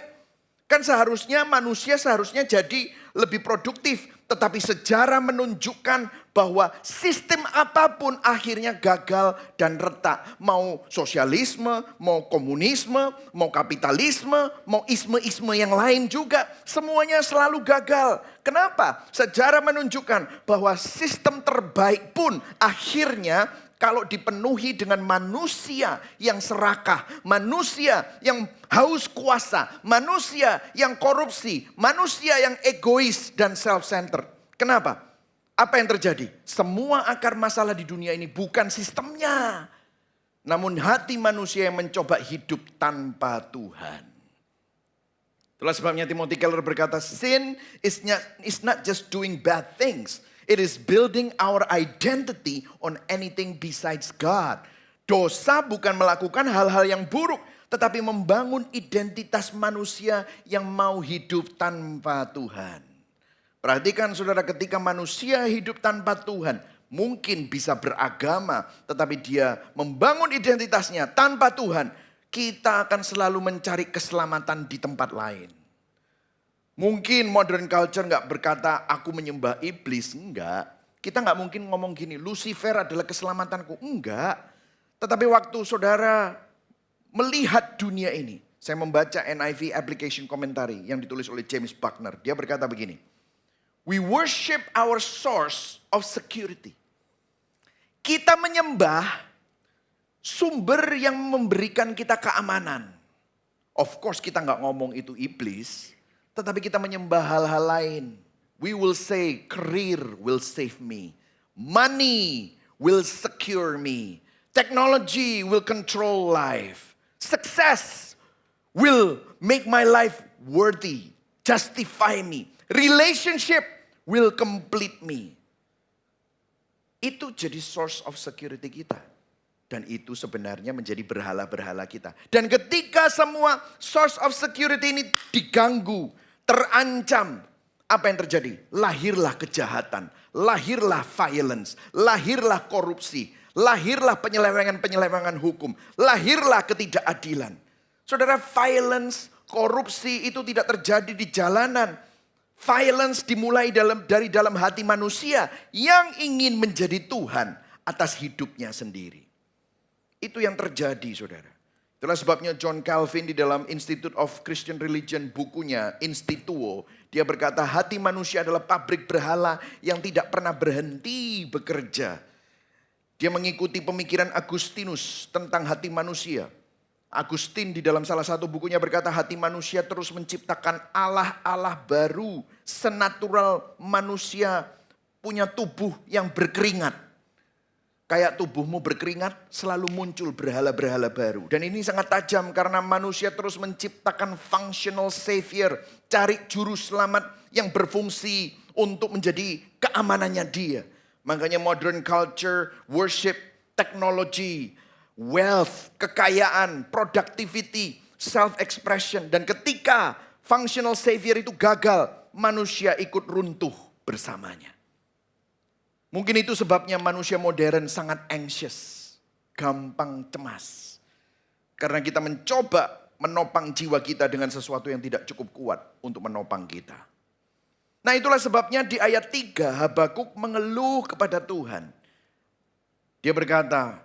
Kan seharusnya manusia jadi lebih produktif. Tetapi sejarah menunjukkan bahwa sistem apapun akhirnya gagal dan retak. Mau sosialisme, mau komunisme, mau kapitalisme, mau isme-isme yang lain juga. Semuanya selalu gagal. Kenapa? Sejarah menunjukkan bahwa sistem terbaik pun akhirnya kalau dipenuhi dengan manusia yang serakah, manusia yang haus kuasa, manusia yang korupsi, manusia yang egois dan self-centered. Kenapa? Apa yang terjadi? Semua akar masalah di dunia ini bukan sistemnya, namun hati manusia yang mencoba hidup tanpa Tuhan. Itulah sebabnya Timothy Keller berkata, sin is not just doing bad things. It is building our identity on anything besides God. Dosa bukan melakukan hal-hal yang buruk, tetapi membangun identitas manusia yang mau hidup tanpa Tuhan. Perhatikan saudara, ketika manusia hidup tanpa Tuhan, mungkin bisa beragama, tetapi dia membangun identitasnya tanpa Tuhan, kita akan selalu mencari keselamatan di tempat lain. Mungkin modern culture nggak berkata aku menyembah iblis, enggak. Kita nggak mungkin ngomong gini, Lucifer adalah keselamatanku, enggak. Tetapi waktu saudara melihat dunia ini, saya membaca NIV Application Commentary yang ditulis oleh James Buckner. Dia berkata begini, we worship our source of security. Kita menyembah sumber yang memberikan kita keamanan. Of course kita nggak ngomong itu iblis. Tetapi kita menyembah hal-hal lain. We will say career will save me. Money will secure me. Technology will control life. Success will make my life worthy. Justify me. Relationship will complete me. Itu jadi source of security kita. Dan itu sebenarnya menjadi berhala-berhala kita. Dan ketika semua source of security ini diganggu, terancam, apa yang terjadi? Lahirlah kejahatan, lahirlah violence, lahirlah korupsi, lahirlah penyelewengan-penyelewengan hukum, lahirlah ketidakadilan. Saudara, violence, korupsi itu tidak terjadi di jalanan. Violence dimulai dari dalam hati manusia yang ingin menjadi Tuhan atas hidupnya sendiri. Itu yang terjadi, saudara. Itulah sebabnya John Calvin di dalam Institute of Christian Religion bukunya Instituo, dia berkata hati manusia adalah pabrik berhala yang tidak pernah berhenti bekerja. Dia mengikuti pemikiran Agustinus tentang hati manusia. Agustin di dalam salah satu bukunya berkata hati manusia terus menciptakan Allah-Allah baru, senatural manusia punya tubuh yang berkeringat. Kayak tubuhmu berkeringat, selalu muncul berhala-berhala baru. Dan ini sangat tajam karena manusia terus menciptakan functional savior. Cari juru selamat yang berfungsi untuk menjadi keamanannya dia. Makanya modern culture, worship, teknologi, wealth, kekayaan, productivity, self-expression. Dan ketika functional savior itu gagal, manusia ikut runtuh bersamanya. Mungkin itu sebabnya manusia modern sangat anxious, gampang cemas. Karena kita mencoba menopang jiwa kita dengan sesuatu yang tidak cukup kuat untuk menopang kita. Nah itulah sebabnya di ayat 3 Habakuk mengeluh kepada Tuhan. Dia berkata,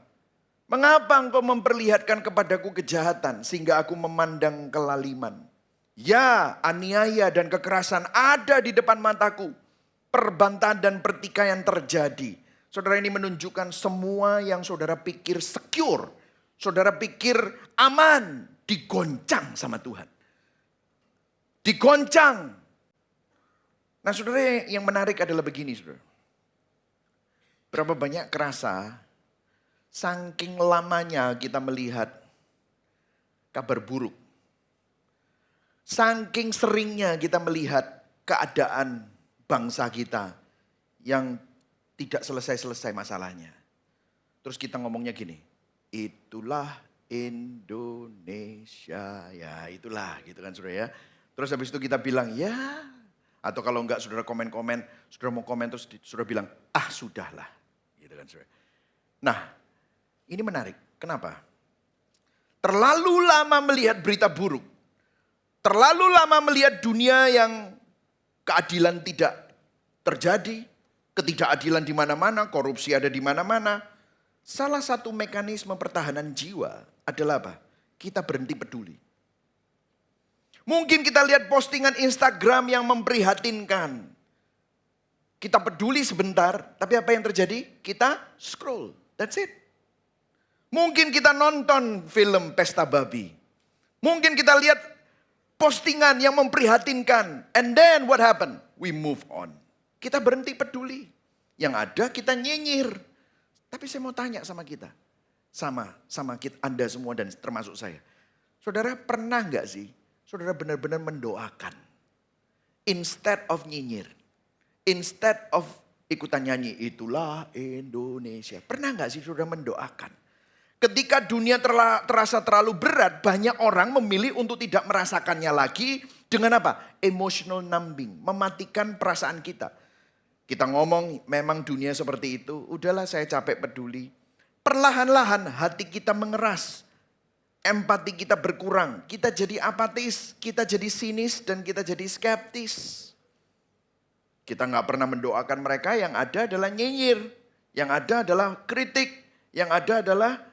mengapa engkau memperlihatkan kepadaku kejahatan sehingga aku memandang kelaliman? Ya, aniaya dan kekerasan ada di depan mataku. Perbantahan dan pertikaian terjadi. Saudara, ini menunjukkan semua yang saudara pikir secure, saudara pikir aman, digoncang sama Tuhan. Digoncang. Nah saudara, yang menarik adalah begini saudara. Berapa banyak kerasa, saking lamanya kita melihat kabar buruk. Saking seringnya kita melihat keadaan bangsa kita yang tidak selesai-selesai masalahnya. Terus kita ngomongnya gini, itulah Indonesia, ya itulah gitu kan saudara ya. Terus habis itu kita bilang ya, atau kalau enggak saudara komen-komen, saudara mau komen terus saudara bilang, ah sudahlah gitu kan saudara. Nah ini menarik, kenapa? Terlalu lama melihat berita buruk, terlalu lama melihat dunia yang keadilan tidak terjadi, ketidakadilan di mana-mana, korupsi ada di mana-mana. Salah satu mekanisme pertahanan jiwa adalah apa? Kita berhenti peduli. Mungkin kita lihat postingan Instagram yang memprihatinkan. Kita peduli sebentar, tapi apa yang terjadi? Kita scroll, that's it. Mungkin kita nonton film Pesta Babi. Mungkin kita lihat postingan yang memprihatinkan. And then what happened? We move on. Kita berhenti peduli. Yang ada kita nyinyir. Tapi saya mau tanya sama kita. Sama kita, Anda semua dan termasuk saya. Saudara pernah nggak sih? Saudara benar-benar mendoakan. Instead of nyinyir. Instead of ikutan nyanyi. Itulah Indonesia. Pernah nggak sih saudara mendoakan? Ketika dunia terasa terlalu berat, banyak orang memilih untuk tidak merasakannya lagi dengan apa? Emotional numbing, mematikan perasaan kita. Kita ngomong memang dunia seperti itu, udahlah saya capek peduli. Perlahan-lahan hati kita mengeras, empati kita berkurang, kita jadi apatis, kita jadi sinis dan kita jadi skeptis. Kita nggak pernah mendoakan mereka, yang ada adalah nyinyir, yang ada adalah kritik, yang ada adalah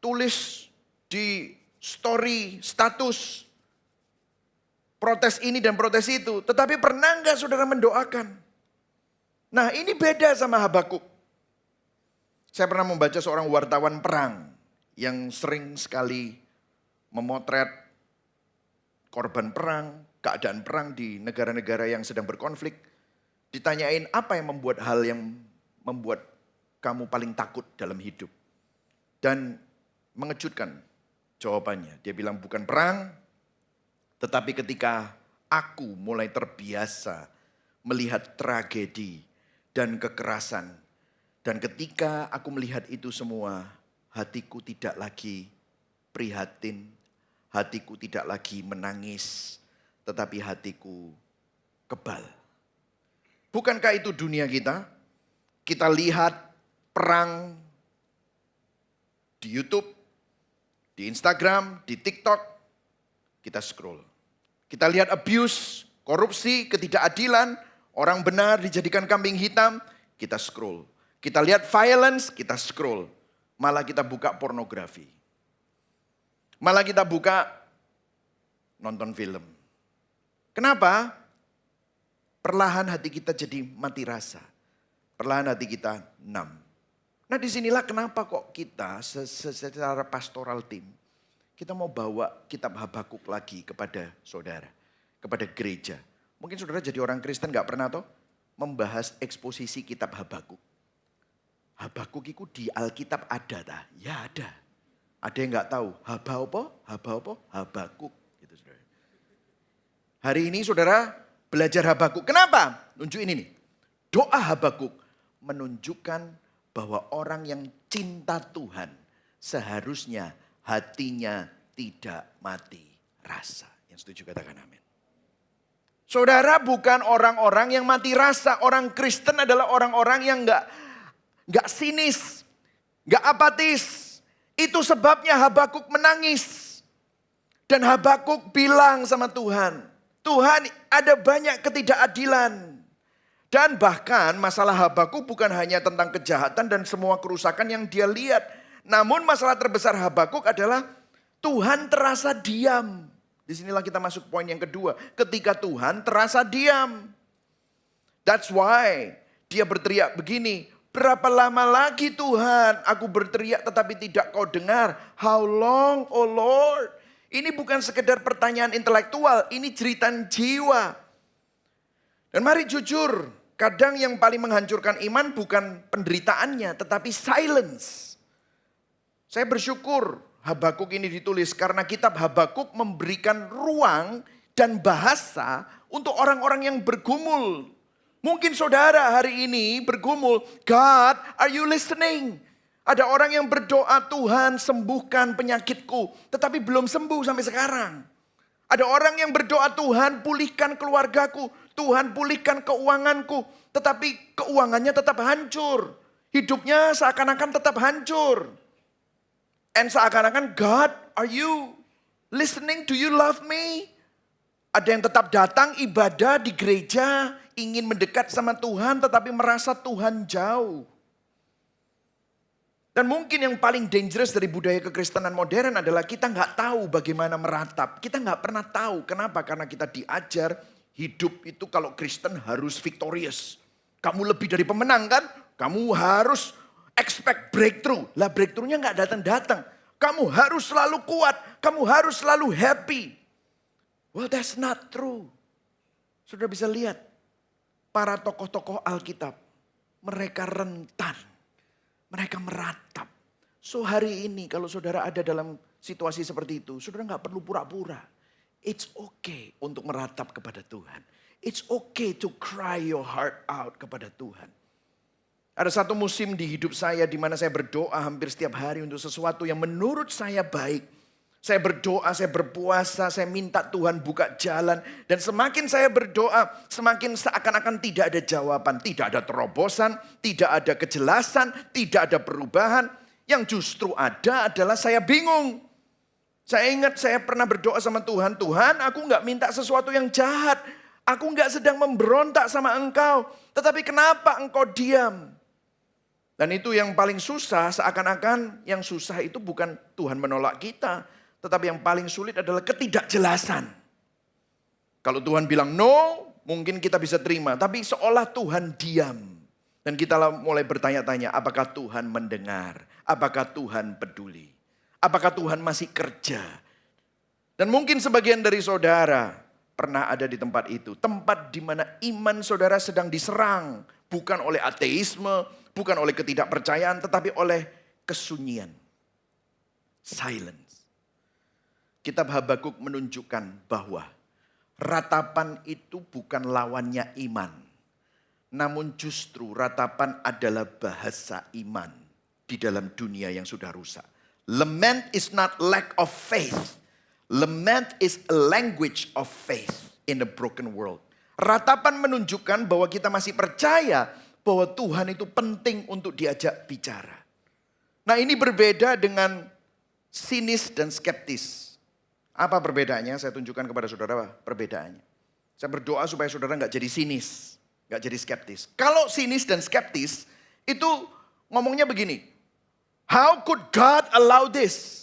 tulis di story, status, protes ini dan protes itu. Tetapi pernah nggak saudara mendoakan? Nah ini beda sama Habakuk. Saya pernah membaca seorang wartawan perang yang sering sekali memotret korban perang, keadaan perang di negara-negara yang sedang berkonflik. Ditanyain apa yang membuat hal yang membuat kamu paling takut dalam hidup. Dan mengejutkan jawabannya. Dia bilang bukan perang, tetapi ketika aku mulai terbiasa melihat tragedi dan kekerasan. Dan ketika aku melihat itu semua, hatiku tidak lagi prihatin, hatiku tidak lagi menangis, tetapi hatiku kebal. Bukankah itu dunia kita? Kita lihat perang di YouTube, di Instagram, di TikTok, kita scroll. Kita lihat abuse, korupsi, ketidakadilan, orang benar dijadikan kambing hitam, kita scroll. Kita lihat violence, kita scroll. Malah kita buka pornografi. Malah kita buka nonton film. Kenapa? Perlahan hati kita jadi mati rasa. Perlahan hati kita numb. Nah disinilah kenapa kok kita secara pastoral tim, kita mau bawa kitab Habakuk lagi kepada saudara, kepada gereja. Mungkin saudara jadi orang Kristen gak pernah toh membahas eksposisi kitab Habakuk. Habakuk itu di Alkitab ada tak? Ya ada. Ada yang gak tahu, Habakuk. Gitu, saudara. Hari ini saudara belajar Habakuk. Kenapa? Nunjukin ini. Doa Habakuk menunjukkan bahwa orang yang cinta Tuhan seharusnya hatinya tidak mati rasa. Yang setuju katakan amin. Saudara bukan orang-orang yang mati rasa. Orang Kristen adalah orang-orang yang gak sinis, gak apatis. Itu sebabnya Habakuk menangis. Dan Habakuk bilang sama Tuhan, Tuhan ada banyak ketidakadilan. Dan bahkan masalah Habakuk bukan hanya tentang kejahatan dan semua kerusakan yang dia lihat. Namun masalah terbesar Habakuk adalah Tuhan terasa diam. Disinilah kita masuk poin yang kedua. Ketika Tuhan terasa diam. That's why dia berteriak begini. Berapa lama lagi Tuhan aku berteriak tetapi tidak kau dengar. How long oh Lord. Ini bukan sekedar pertanyaan intelektual. Ini jeritan jiwa. Dan mari jujur. Kadang yang paling menghancurkan iman bukan penderitaannya, tetapi silence. Saya bersyukur Habakuk ini ditulis karena kitab Habakuk memberikan ruang dan bahasa untuk orang-orang yang bergumul. Mungkin saudara hari ini bergumul, God, are you listening? Ada orang yang berdoa, Tuhan sembuhkan penyakitku, tetapi belum sembuh sampai sekarang. Ada orang yang berdoa, Tuhan pulihkan keluargaku, Tuhan pulihkan keuanganku, tetapi keuangannya tetap hancur. Hidupnya seakan-akan tetap hancur. And seakan-akan, God, are you listening? Do you love me? Ada yang tetap datang ibadah di gereja, ingin mendekat sama Tuhan tetapi merasa Tuhan jauh. Dan mungkin yang paling dangerous dari budaya kekristenan modern adalah kita nggak tahu bagaimana meratap. Kita nggak pernah tahu. Kenapa? Karena kita diajar hidup itu kalau Kristen harus victorious. Kamu lebih dari pemenang kan? Kamu harus expect breakthrough. Lah breakthrough-nya nggak datang-datang. Kamu harus selalu kuat. Kamu harus selalu happy. Well, that's not true. Sudah bisa lihat para tokoh-tokoh Alkitab. Mereka rentan. Mereka meratap. So hari ini kalau saudara ada dalam situasi seperti itu. Saudara nggak perlu pura-pura. It's okay untuk meratap kepada Tuhan. It's okay to cry your heart out kepada Tuhan. Ada satu musim di hidup saya di mana saya berdoa hampir setiap hari untuk sesuatu yang menurut saya baik. Saya berdoa, saya berpuasa, saya minta Tuhan buka jalan. Dan semakin saya berdoa, semakin seakan-akan tidak ada jawaban. Tidak ada terobosan, tidak ada kejelasan, tidak ada perubahan. Yang justru ada adalah saya bingung. Saya ingat saya pernah berdoa sama Tuhan. Tuhan, aku gak minta sesuatu yang jahat. Aku gak sedang memberontak sama engkau. Tetapi kenapa engkau diam? Dan itu yang paling susah, seakan-akan yang susah itu bukan Tuhan menolak kita. Tetapi yang paling sulit adalah ketidakjelasan. Kalau Tuhan bilang no, mungkin kita bisa terima. Tapi seolah Tuhan diam. Dan kita mulai bertanya-tanya, apakah Tuhan mendengar? Apakah Tuhan peduli? Apakah Tuhan masih kerja? Dan mungkin sebagian dari saudara pernah ada di tempat itu. Tempat di mana iman saudara sedang diserang. Bukan oleh ateisme, bukan oleh ketidakpercayaan, tetapi oleh kesunyian. Silence. Kitab Habakuk menunjukkan bahwa ratapan itu bukan lawannya iman. Namun justru ratapan adalah bahasa iman di dalam dunia yang sudah rusak. Lament is not lack of faith. Lament is a language of faith in a broken world. Ratapan menunjukkan bahwa kita masih percaya bahwa Tuhan itu penting untuk diajak bicara. Nah ini berbeda dengan sinis dan skeptis. Apa perbedaannya? Saya tunjukkan kepada saudara perbedaannya. Saya berdoa supaya saudara nggak jadi sinis, nggak jadi skeptis. Kalau sinis dan skeptis itu ngomongnya begini, how could God allow this?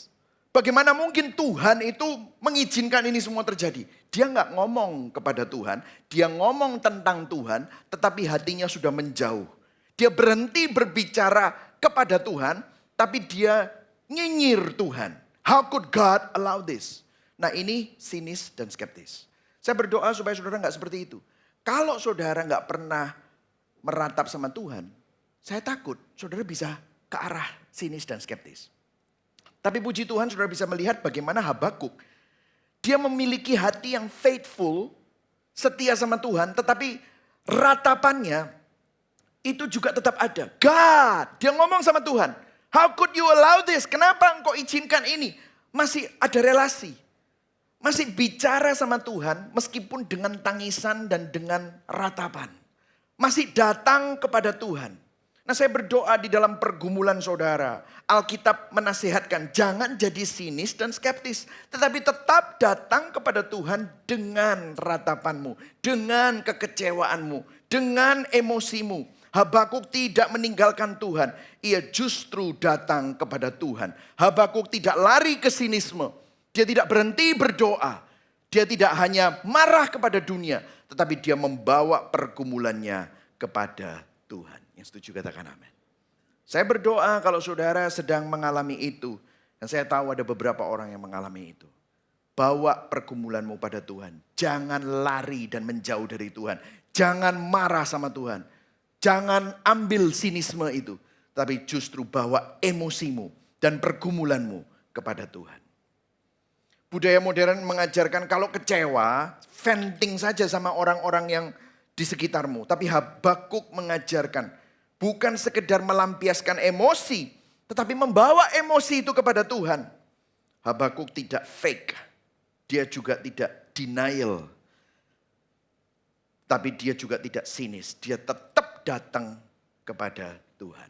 Bagaimana mungkin Tuhan itu mengizinkan ini semua terjadi? Dia nggak ngomong kepada Tuhan, dia ngomong tentang Tuhan, tetapi hatinya sudah menjauh. Dia berhenti berbicara kepada Tuhan, tapi dia nyinyir Tuhan. How could God allow this? Nah ini sinis dan skeptis. Saya berdoa supaya saudara nggak seperti itu. Kalau saudara nggak pernah meratap sama Tuhan, saya takut saudara bisa ke arah sinis dan skeptis. Tapi puji Tuhan saudara bisa melihat bagaimana Habakuk. Dia memiliki hati yang faithful, setia sama Tuhan, tetapi ratapannya itu juga tetap ada. God, dia ngomong sama Tuhan. How could you allow this? Kenapa engkau izinkan ini? Masih ada relasi. Masih bicara sama Tuhan meskipun dengan tangisan dan dengan ratapan. Masih datang kepada Tuhan. Nah saya berdoa di dalam pergumulan saudara. Alkitab menasihatkan jangan jadi sinis dan skeptis. Tetapi tetap datang kepada Tuhan dengan ratapanmu. Dengan kekecewaanmu. Dengan emosimu. Habakuk tidak meninggalkan Tuhan. Ia justru datang kepada Tuhan. Habakuk tidak lari ke sinisme. Dia tidak berhenti berdoa. Dia tidak hanya marah kepada dunia. Tetapi dia membawa pergumulannya kepada Tuhan. Yang setuju katakan amin. Saya berdoa kalau saudara sedang mengalami itu. Dan saya tahu ada beberapa orang yang mengalami itu. Bawa pergumulanmu pada Tuhan. Jangan lari dan menjauh dari Tuhan. Jangan marah sama Tuhan. Jangan ambil sinisme itu. Tapi justru bawa emosimu dan pergumulanmu kepada Tuhan. Budaya modern mengajarkan kalau kecewa, venting saja sama orang-orang yang di sekitarmu. Tapi Habakuk mengajarkan bukan sekedar melampiaskan emosi, tetapi membawa emosi itu kepada Tuhan. Habakuk tidak fake, dia juga tidak denial. Tapi dia juga tidak sinis, dia tetap datang kepada Tuhan.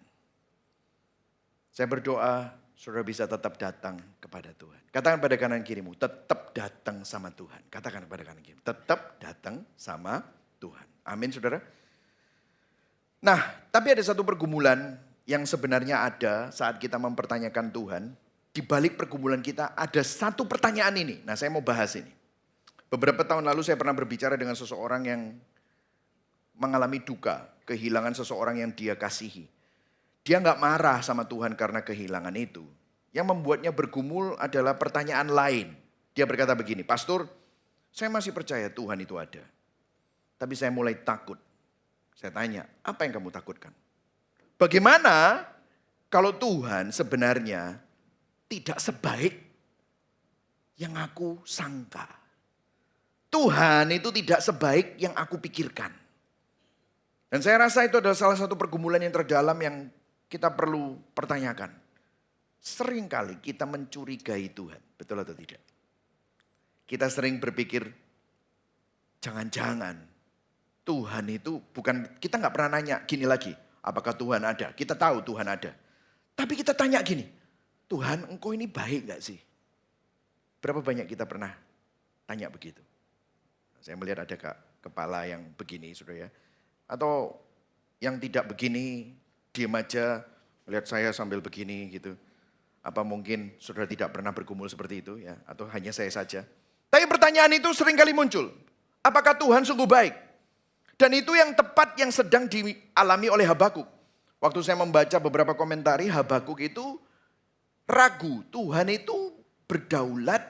Saya berdoa saudara bisa tetap datang kepada Tuhan. Katakan pada kanan kirimu, tetap datang sama Tuhan. Katakan pada kanan kirimu, tetap datang sama Tuhan. Amin saudara. Nah, tapi ada satu pergumulan yang sebenarnya ada saat kita mempertanyakan Tuhan. Di balik pergumulan kita ada satu pertanyaan ini. Nah, saya mau bahas ini. Beberapa tahun lalu saya pernah berbicara dengan seseorang yang mengalami duka, kehilangan seseorang yang dia kasihi. Dia nggak marah sama Tuhan karena kehilangan itu. Yang membuatnya bergumul adalah pertanyaan lain. Dia berkata begini, "Pastor, saya masih percaya Tuhan itu ada. Tapi saya mulai takut." Saya tanya, "Apa yang kamu takutkan?" "Bagaimana kalau Tuhan sebenarnya tidak sebaik yang aku sangka? Tuhan itu tidak sebaik yang aku pikirkan." Dan saya rasa itu adalah salah satu pergumulan yang terdalam yang kita perlu pertanyakan. Seringkali kita mencurigai Tuhan, betul atau tidak? Kita sering berpikir, jangan-jangan Tuhan itu bukan, kita nggak pernah nanya gini lagi, apakah Tuhan ada? Kita tahu Tuhan ada. Tapi kita tanya gini, Tuhan engkau ini baik nggak sih? Berapa banyak kita pernah tanya begitu? Saya melihat ada kepala yang begini, saudara ya. Atau yang tidak begini, diam aja, melihat saya sambil begini gitu. Apa mungkin saudara tidak pernah bergumul seperti itu ya? Atau hanya saya saja? Tapi pertanyaan itu seringkali muncul. Apakah Tuhan sungguh baik? Dan itu yang tepat yang sedang dialami oleh Habakuk. Waktu saya membaca beberapa komentari, Habakuk itu ragu. Tuhan itu berdaulat,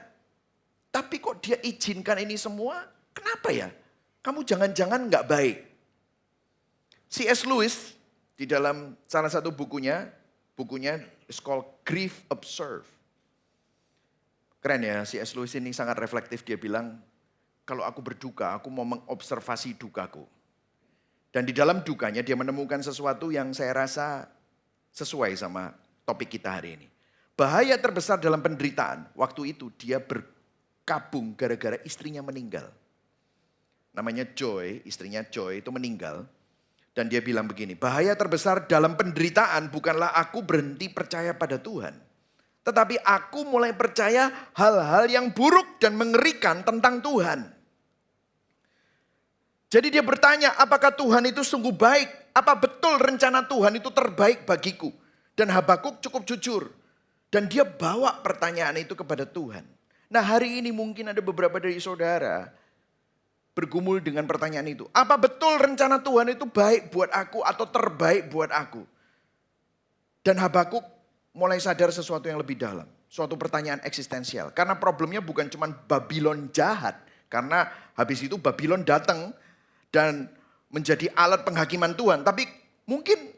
tapi kok dia izinkan ini semua? Kenapa ya? Kamu jangan-jangan nggak baik. C.S. Lewis di dalam salah satu bukunya is called Grief Observed. Keren ya, C.S. Lewis ini sangat reflektif. Dia bilang, kalau aku berduka, aku mau mengobservasi dukaku. Dan di dalam dukanya dia menemukan sesuatu yang saya rasa sesuai sama topik kita hari ini. Bahaya terbesar dalam penderitaan, waktu itu dia berkabung gara-gara istrinya meninggal. Namanya Joy, istrinya Joy itu meninggal. Dan dia bilang begini, bahaya terbesar dalam penderitaan bukanlah aku berhenti percaya pada Tuhan. Tetapi aku mulai percaya hal-hal yang buruk dan mengerikan tentang Tuhan. Jadi dia bertanya, apakah Tuhan itu sungguh baik? Apa betul rencana Tuhan itu terbaik bagiku? Dan Habakuk cukup jujur. Dan dia bawa pertanyaan itu kepada Tuhan. Nah hari ini mungkin ada beberapa dari saudara bergumul dengan pertanyaan itu. Apa betul rencana Tuhan itu baik buat aku atau terbaik buat aku? Dan Habakuk mulai sadar sesuatu yang lebih dalam. Suatu pertanyaan eksistensial. Karena problemnya bukan cuma Babylon jahat. Karena habis itu Babylon datang dan menjadi alat penghakiman Tuhan. Tapi mungkin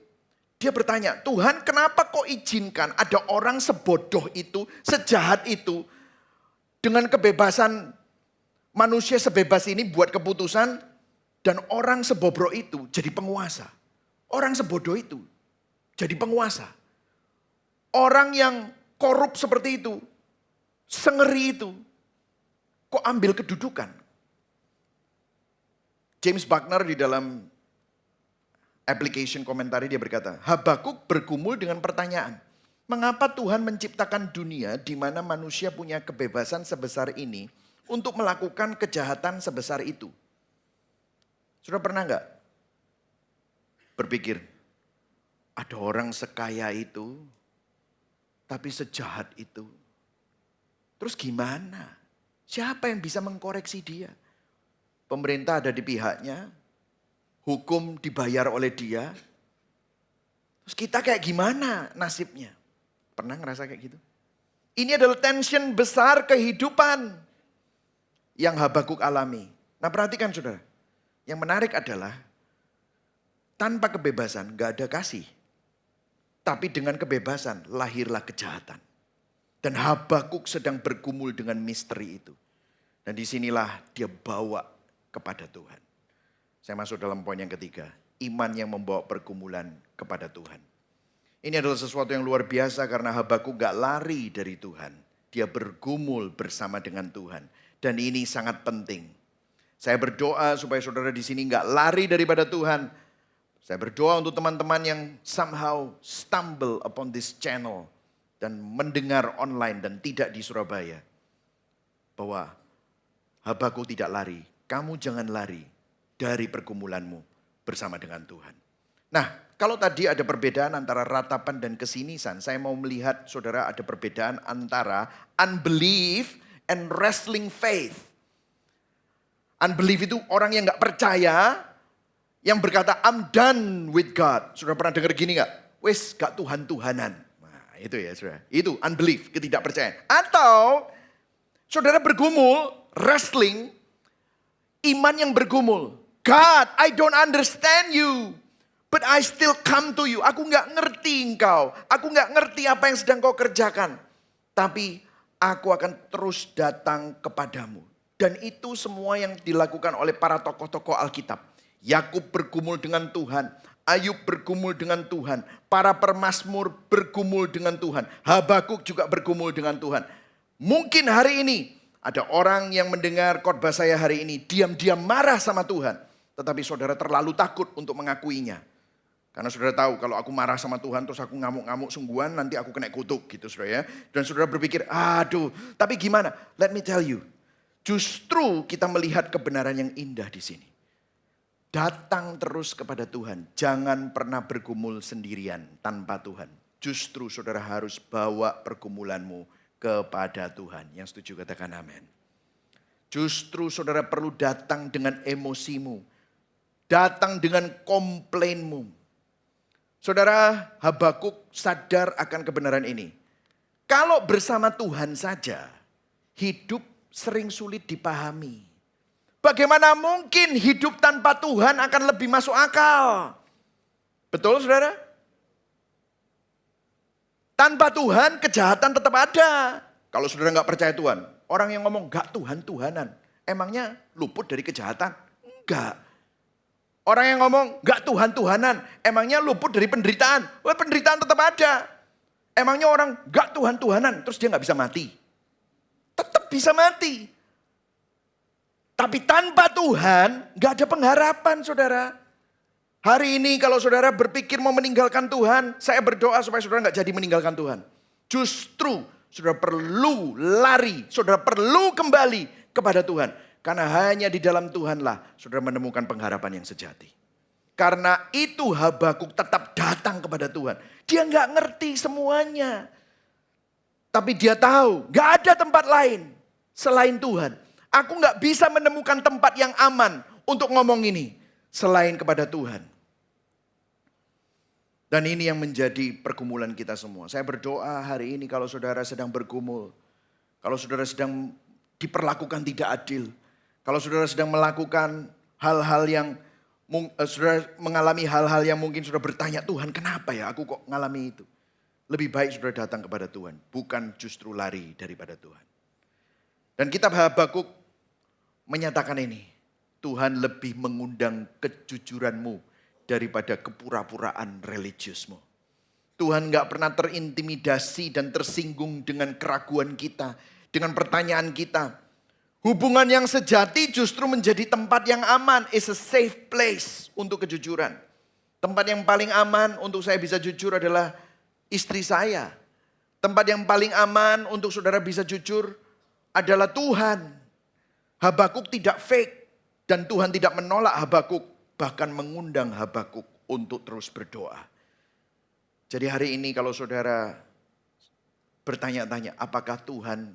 dia bertanya, Tuhan kenapa kok izinkan ada orang sebodoh itu, sejahat itu, dengan kebebasan manusia sebebas ini buat keputusan dan orang sebobrok itu jadi penguasa. Orang sebodoh itu jadi penguasa. Orang yang korup seperti itu, sengeri itu, kok ambil kedudukan? James Buckner di dalam application komentari dia berkata, Habakuk bergumul dengan pertanyaan, mengapa Tuhan menciptakan dunia di mana manusia punya kebebasan sebesar ini untuk melakukan kejahatan sebesar itu? Sudah pernah enggak berpikir, ada orang sekaya itu, tapi sejahat itu. Terus gimana? Siapa yang bisa mengkoreksi dia? Pemerintah ada di pihaknya, hukum dibayar oleh dia. Terus kita kayak gimana nasibnya? Pernah ngerasa kayak gitu? Ini adalah tension besar kehidupan yang Habakuk alami. Nah perhatikan saudara, yang menarik adalah tanpa kebebasan gak ada kasih. Tapi dengan kebebasan lahirlah kejahatan. Dan Habakuk sedang bergumul dengan misteri itu. Dan disinilah dia bawa kepada Tuhan. Saya masuk dalam poin yang ketiga. Iman yang membawa pergumulan kepada Tuhan. Ini adalah sesuatu yang luar biasa karena Habakuk gak lari dari Tuhan. Dia bergumul bersama dengan Tuhan. Dan ini sangat penting. Saya berdoa supaya saudara di sini gak lari daripada Tuhan. Saya berdoa untuk teman-teman yang somehow stumble upon this channel. dan mendengar online dan tidak di Surabaya, bahwa Habakuk tidak lari. Kamu jangan lari dari pergumulanmu bersama dengan Tuhan. Nah, kalau tadi ada perbedaan antara ratapan dan kesinisan, saya mau melihat saudara ada perbedaan antara unbelief and wrestling faith. Unbelief itu orang yang gak percaya, yang berkata I'm done with God. Saudara pernah dengar gini gak? Wes gak Tuhan-Tuhanan. Nah itu ya saudara. Itu unbelief, ketidakpercayaan. Atau saudara bergumul, wrestling, iman yang bergumul. God, I don't understand you. But I still come to you. Aku gak ngerti engkau. Aku gak ngerti apa yang sedang kau kerjakan. Tapi aku akan terus datang kepadamu. Dan itu semua yang dilakukan oleh para tokoh-tokoh Alkitab. Yakub bergumul dengan Tuhan. Ayub bergumul dengan Tuhan. Para permazmur bergumul dengan Tuhan. Habakuk juga bergumul dengan Tuhan. Mungkin hari ini ada orang yang mendengar khotbah saya hari ini diam-diam marah sama Tuhan. Tetapi saudara terlalu takut untuk mengakuinya. Karena saudara tahu kalau aku marah sama Tuhan terus aku ngamuk-ngamuk sungguhan nanti aku kena kutuk gitu saudara ya. Dan saudara berpikir aduh tapi gimana? Let me tell you. Justru kita melihat kebenaran yang indah di sini. Datang terus kepada Tuhan. Jangan pernah bergumul sendirian tanpa Tuhan. Justru saudara harus bawa pergumulanmu kepada Tuhan. Yang setuju katakan amin. Justru saudara perlu datang dengan emosimu. Datang dengan komplainmu. Saudara, Habakuk sadar akan kebenaran ini. Kalau bersama Tuhan saja, hidup sering sulit dipahami. Bagaimana mungkin hidup tanpa Tuhan akan lebih masuk akal? Betul saudara? Tanpa Tuhan kejahatan tetap ada. Kalau saudara nggak percaya Tuhan, orang yang ngomong nggak Tuhan-Tuhanan, emangnya luput dari kejahatan? Enggak. Orang yang ngomong gak Tuhan-Tuhanan, emangnya luput dari penderitaan? Wah penderitaan tetap ada. Emangnya orang gak Tuhan-Tuhanan, terus dia gak bisa mati? Tetap bisa mati. Tapi tanpa Tuhan gak ada pengharapan saudara. Hari ini kalau saudara berpikir mau meninggalkan Tuhan, saya berdoa supaya saudara gak jadi meninggalkan Tuhan. Justru saudara perlu lari, saudara perlu kembali kepada Tuhan. Karena hanya di dalam Tuhanlah saudara menemukan pengharapan yang sejati. Karena itu Habakuk tetap datang kepada Tuhan. Dia nggak ngerti semuanya. Tapi dia tahu nggak ada tempat lain selain Tuhan. Aku nggak bisa menemukan tempat yang aman untuk ngomong ini selain kepada Tuhan. Dan ini yang menjadi pergumulan kita semua. Saya berdoa hari ini kalau saudara sedang bergumul. Kalau saudara sedang diperlakukan tidak adil. Kalau saudara sedang melakukan hal-hal yang, saudara mengalami hal-hal yang mungkin saudara bertanya, Tuhan kenapa ya aku kok ngalami itu? Lebih baik saudara datang kepada Tuhan, bukan justru lari daripada Tuhan. Dan kitab Habakuk menyatakan ini, Tuhan lebih mengundang kejujuranmu daripada kepura-puraan religiusmu. Tuhan gak pernah terintimidasi dan tersinggung dengan keraguan kita, dengan pertanyaan kita. Hubungan yang sejati justru menjadi tempat yang aman. Is a safe place untuk kejujuran. Tempat yang paling aman untuk saya bisa jujur adalah istri saya. Tempat yang paling aman untuk saudara bisa jujur adalah Tuhan. Habakuk tidak fake. Dan Tuhan tidak menolak Habakuk. Bahkan mengundang Habakuk untuk terus berdoa. Jadi hari ini kalau saudara bertanya-tanya apakah Tuhan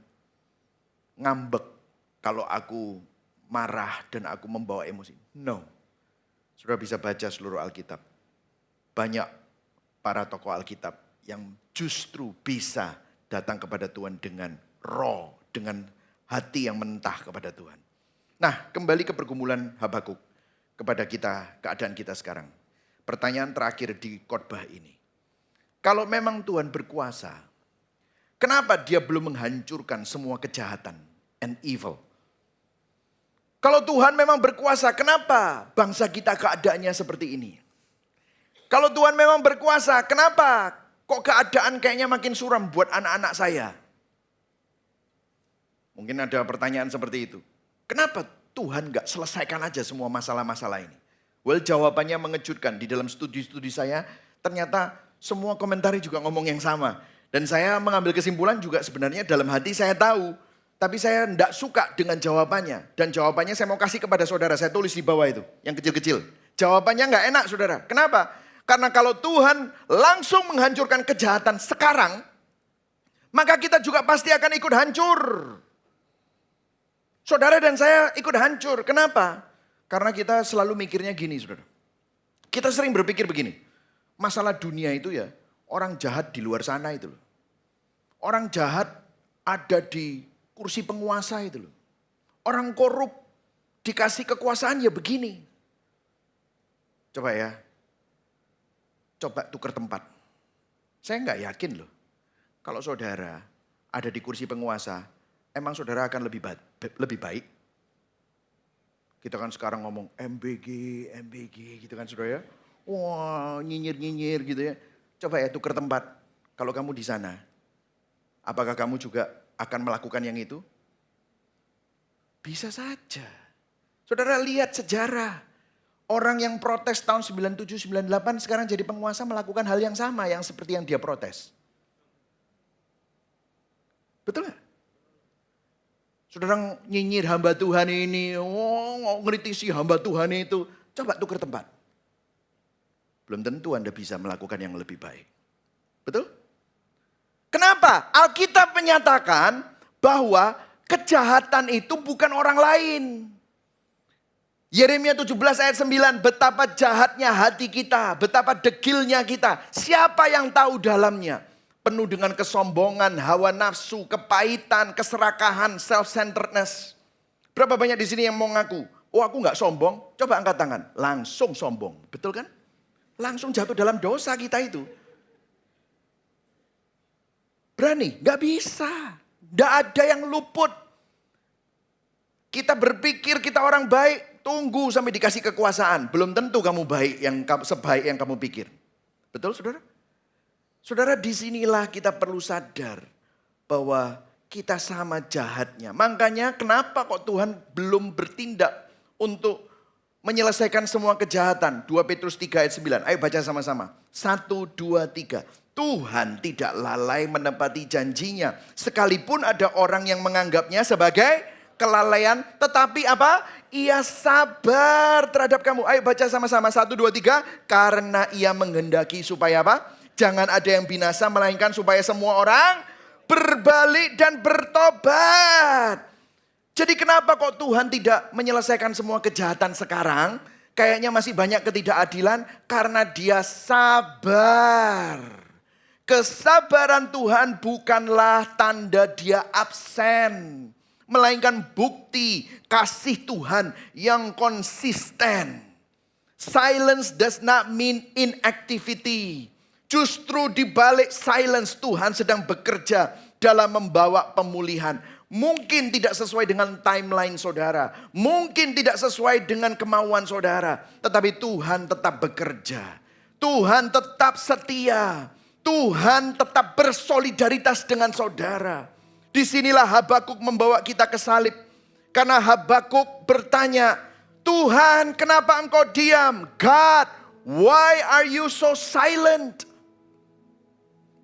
ngambek kalau aku marah dan aku membawa emosi. No. Saudara bisa baca seluruh Alkitab. Banyak para tokoh Alkitab yang justru bisa datang kepada Tuhan dengan raw, dengan hati yang mentah kepada Tuhan. Nah, kembali ke pergumulan Habakuk kepada kita, keadaan kita sekarang. Pertanyaan terakhir di khotbah ini. Kalau memang Tuhan berkuasa, kenapa dia belum menghancurkan semua kejahatan and evil? Kalau Tuhan memang berkuasa, kenapa bangsa kita keadaannya seperti ini? Kalau Tuhan memang berkuasa, kenapa kok keadaan kayaknya makin suram buat anak-anak saya? Mungkin ada pertanyaan seperti itu. Kenapa Tuhan gak selesaikan aja semua masalah-masalah ini? Well, jawabannya mengejutkan. Di dalam studi-studi saya, ternyata semua komentari juga ngomong yang sama. Dan saya mengambil kesimpulan juga sebenarnya dalam hati saya tahu. Tapi saya tidak suka dengan jawabannya. Dan jawabannya saya mau kasih kepada saudara. Saya tulis di bawah itu, yang kecil-kecil. Jawabannya nggak enak saudara. Kenapa? Karena kalau Tuhan langsung menghancurkan kejahatan sekarang, maka kita juga pasti akan ikut hancur. Saudara dan saya ikut hancur. Kenapa? Karena kita selalu mikirnya gini saudara. Kita sering berpikir begini. Masalah dunia itu ya, orang jahat di luar sana itu loh. Orang jahat ada di kursi penguasa itu loh. Orang korup dikasih kekuasaan ya begini. Coba ya. Coba tukar tempat. Saya nggak yakin loh. Kalau saudara ada di kursi penguasa, emang saudara akan lebih baik? Kita kan sekarang ngomong MBG gitu kan saudara ya. Wah nyinyir gitu ya. Coba ya tukar tempat. Kalau kamu di sana, apakah kamu juga akan melakukan yang itu? Bisa saja. Saudara lihat sejarah. Orang yang protes tahun 97-98 sekarang jadi penguasa melakukan hal yang sama yang seperti yang dia protes. Betul gak? Saudara nyinyir hamba Tuhan ini, ngeritisi hamba Tuhan itu. Coba tukar tempat. Belum tentu Anda bisa melakukan yang lebih baik. Betul? Kenapa? Alkitab menyatakan bahwa kejahatan itu bukan orang lain. Yeremia 17 ayat 9, betapa jahatnya hati kita, betapa degilnya kita. Siapa yang tahu dalamnya? Penuh dengan kesombongan, hawa nafsu, kepahitan, keserakahan, self-centeredness. Berapa banyak di sini yang mau ngaku? Oh aku gak sombong, coba angkat tangan. Langsung sombong, betul kan? Langsung jatuh dalam dosa kita itu. Berani? Gak bisa. Gak ada yang luput. Kita berpikir kita orang baik. Tunggu sampai dikasih kekuasaan. Belum tentu kamu baik sebaik yang kamu pikir. Betul saudara? Saudara disinilah kita perlu sadar. Bahwa kita sama jahatnya. Makanya kenapa kok Tuhan belum bertindak untuk menyelesaikan semua kejahatan. 2 Petrus 3 ayat 9. Ayo baca sama-sama. 1, 2, 3. Tuhan tidak lalai menepati janjinya. Sekalipun ada orang yang menganggapnya sebagai kelalaian. Tetapi apa? Ia sabar terhadap kamu. Ayo baca sama-sama. 1, 2, 3. Karena ia menghendaki supaya apa? Jangan ada yang binasa. Melainkan supaya semua orang berbalik dan bertobat. Jadi kenapa kok Tuhan tidak menyelesaikan semua kejahatan sekarang? Kayaknya masih banyak ketidakadilan. Karena dia sabar. Kesabaran Tuhan bukanlah tanda dia absen. Melainkan bukti kasih Tuhan yang konsisten. Silence does not mean inactivity. Justru di balik silence Tuhan sedang bekerja dalam membawa pemulihan. Mungkin tidak sesuai dengan timeline saudara. Mungkin tidak sesuai dengan kemauan saudara. Tetapi Tuhan tetap bekerja. Tuhan tetap setia. Tuhan tetap bersolidaritas dengan saudara. Disinilah Habakuk membawa kita ke salib. Karena Habakuk bertanya, Tuhan kenapa engkau diam? God, why are you so silent?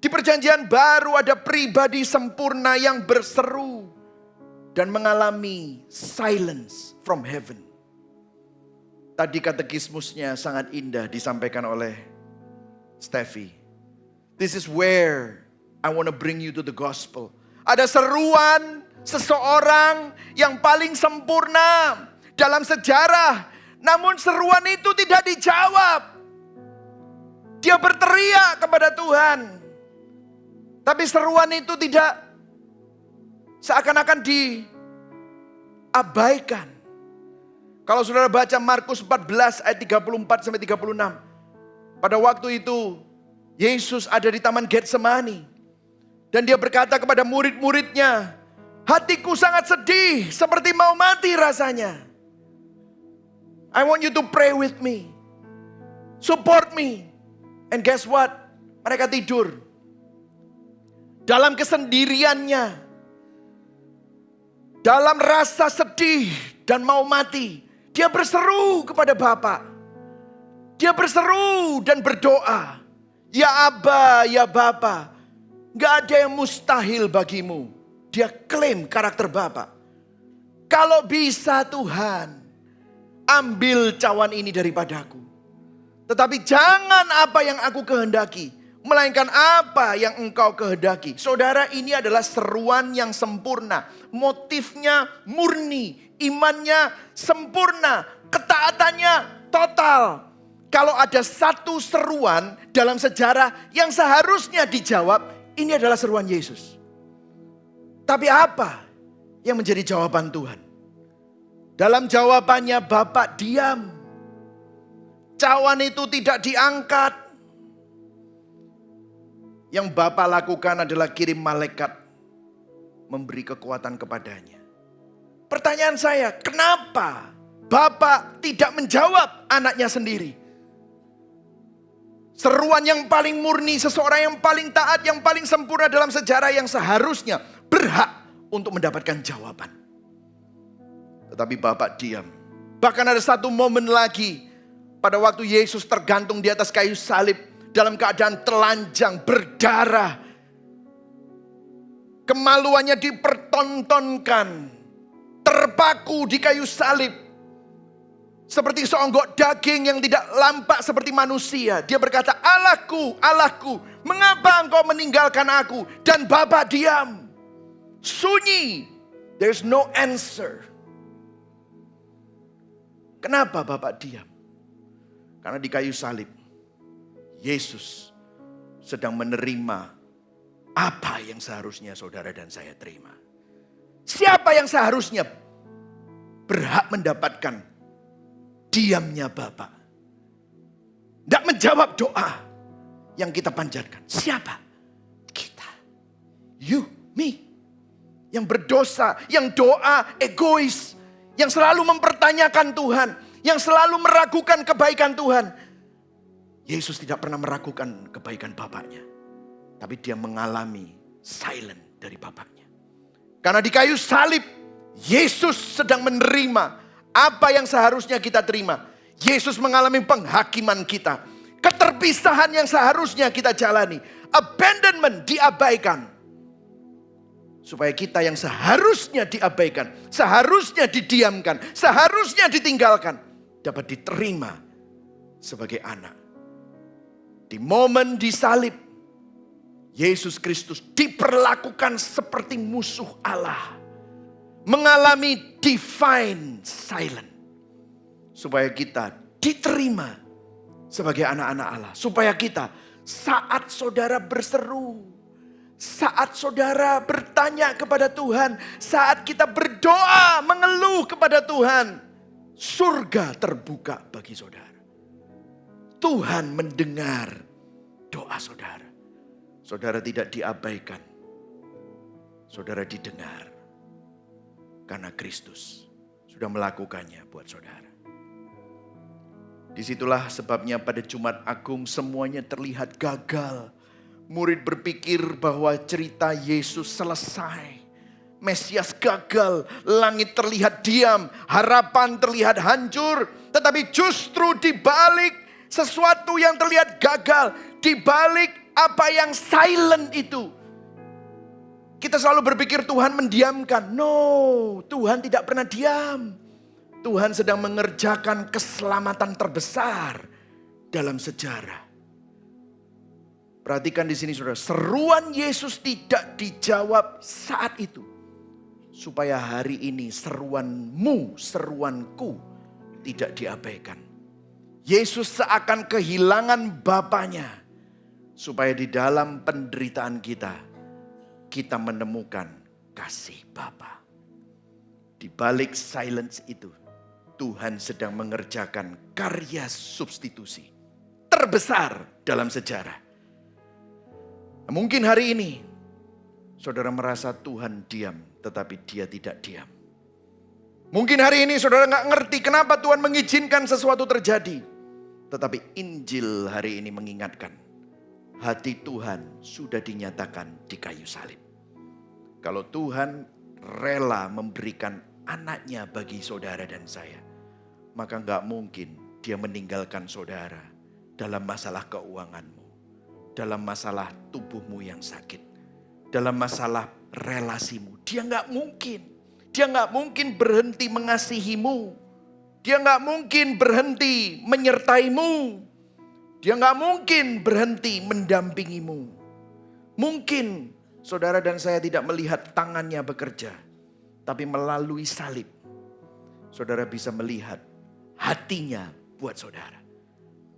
Di perjanjian baru ada pribadi sempurna yang berseru. Dan mengalami silence from heaven. Tadi katekismusnya sangat indah disampaikan oleh Steffi. This is where I want to bring you to the gospel. Ada seruan seseorang yang paling sempurna dalam sejarah. Namun seruan itu tidak dijawab. Dia berteriak kepada Tuhan. Tapi seruan itu tidak seakan-akan diabaikan. Kalau saudara baca Markus 14 ayat 34 sampai 36. Pada waktu itu Yesus ada di Taman Getsemani. Dan dia berkata kepada murid-muridnya, hatiku sangat sedih seperti mau mati rasanya. I want you to pray with me. Support me. And guess what? Mereka tidur. Dalam kesendiriannya. Dalam rasa sedih dan mau mati. Dia berseru kepada Bapa. Dia berseru dan berdoa. Ya Aba, ya Bapa. Gak ada yang mustahil bagimu. Dia klaim karakter Bapa. Kalau bisa Tuhan, ambil cawan ini daripadaku. Tetapi jangan apa yang aku kehendaki, melainkan apa yang engkau kehendaki. Saudara, ini adalah seruan yang sempurna. Motifnya murni, imannya sempurna, ketaatannya total. Kalau ada satu seruan dalam sejarah yang seharusnya dijawab, ini adalah seruan Yesus. Tapi apa yang menjadi jawaban Tuhan? Dalam jawabannya Bapak diam. Cawan itu tidak diangkat. Yang Bapak lakukan adalah kirim malaikat memberi kekuatan kepadanya. Pertanyaan saya, kenapa Bapak tidak menjawab anaknya sendiri? Seruan yang paling murni, seseorang yang paling taat, yang paling sempurna dalam sejarah yang seharusnya berhak untuk mendapatkan jawaban. Tetapi Bapak diam. Bahkan ada satu momen lagi pada waktu Yesus tergantung di atas kayu salib dalam keadaan telanjang, berdarah. Kemaluannya dipertontonkan, terpaku di kayu salib. Seperti seonggok daging yang tidak lampak seperti manusia. Dia berkata, Allahku, Allahku, mengapa engkau meninggalkan aku? Dan Bapa diam. Sunyi. There's no answer. Kenapa Bapak diam? Karena di kayu salib, Yesus sedang menerima apa yang seharusnya saudara dan saya terima. Siapa yang seharusnya berhak mendapatkan diamnya Bapa? Tidak menjawab doa yang kita panjatkan. Siapa? Kita. You, me. Yang berdosa, yang doa egois. Yang selalu mempertanyakan Tuhan. Yang selalu meragukan kebaikan Tuhan. Yesus tidak pernah meragukan kebaikan Bapaknya. Tapi dia mengalami silent dari Bapaknya. Karena di kayu salib, Yesus sedang menerima apa yang seharusnya kita terima. Yesus mengalami penghakiman kita. Keterpisahan yang seharusnya kita jalani. Abandonment diabaikan. Supaya kita yang seharusnya diabaikan, seharusnya didiamkan, seharusnya ditinggalkan, dapat diterima sebagai anak. Di momen disalib, Yesus Kristus diperlakukan seperti musuh Allah. Mengalami divine silence. Supaya kita diterima sebagai anak-anak Allah. Supaya kita saat saudara berseru, saat saudara bertanya kepada Tuhan, saat kita berdoa mengeluh kepada Tuhan, surga terbuka bagi saudara. Tuhan mendengar doa saudara. Saudara tidak diabaikan. Saudara didengar. Karena Kristus sudah melakukannya buat saudara. Disitulah sebabnya pada Jumat Agung semuanya terlihat gagal. Murid berpikir bahwa cerita Yesus selesai. Mesias gagal, langit terlihat diam, harapan terlihat hancur. Tetapi justru di balik sesuatu yang terlihat gagal, di balik apa yang silent itu, kita selalu berpikir Tuhan mendiamkan. No, Tuhan tidak pernah diam. Tuhan sedang mengerjakan keselamatan terbesar dalam sejarah. Perhatikan di sini saudara, seruan Yesus tidak dijawab saat itu. Supaya hari ini seruanmu, seruanku tidak diabaikan. Yesus seakan kehilangan Bapanya. Supaya di dalam penderitaan kita, kita menemukan kasih Bapa. Di balik silence itu, Tuhan sedang mengerjakan karya substitusi terbesar dalam sejarah. Mungkin hari ini saudara merasa Tuhan diam, tetapi dia tidak diam. Mungkin hari ini saudara gak ngerti kenapa Tuhan mengizinkan sesuatu terjadi. Tetapi Injil hari ini mengingatkan, hati Tuhan sudah dinyatakan di kayu salib. Kalau Tuhan rela memberikan anaknya bagi saudara dan saya, maka gak mungkin dia meninggalkan saudara dalam masalah keuanganmu, dalam masalah tubuhmu yang sakit, dalam masalah relasimu. Dia nggak mungkin berhenti mengasihimu. Dia nggak mungkin berhenti menyertaimu. Dia nggak mungkin berhenti mendampingimu. Mungkin saudara dan saya tidak melihat tangannya bekerja. Tapi melalui salib, saudara bisa melihat hatinya buat saudara.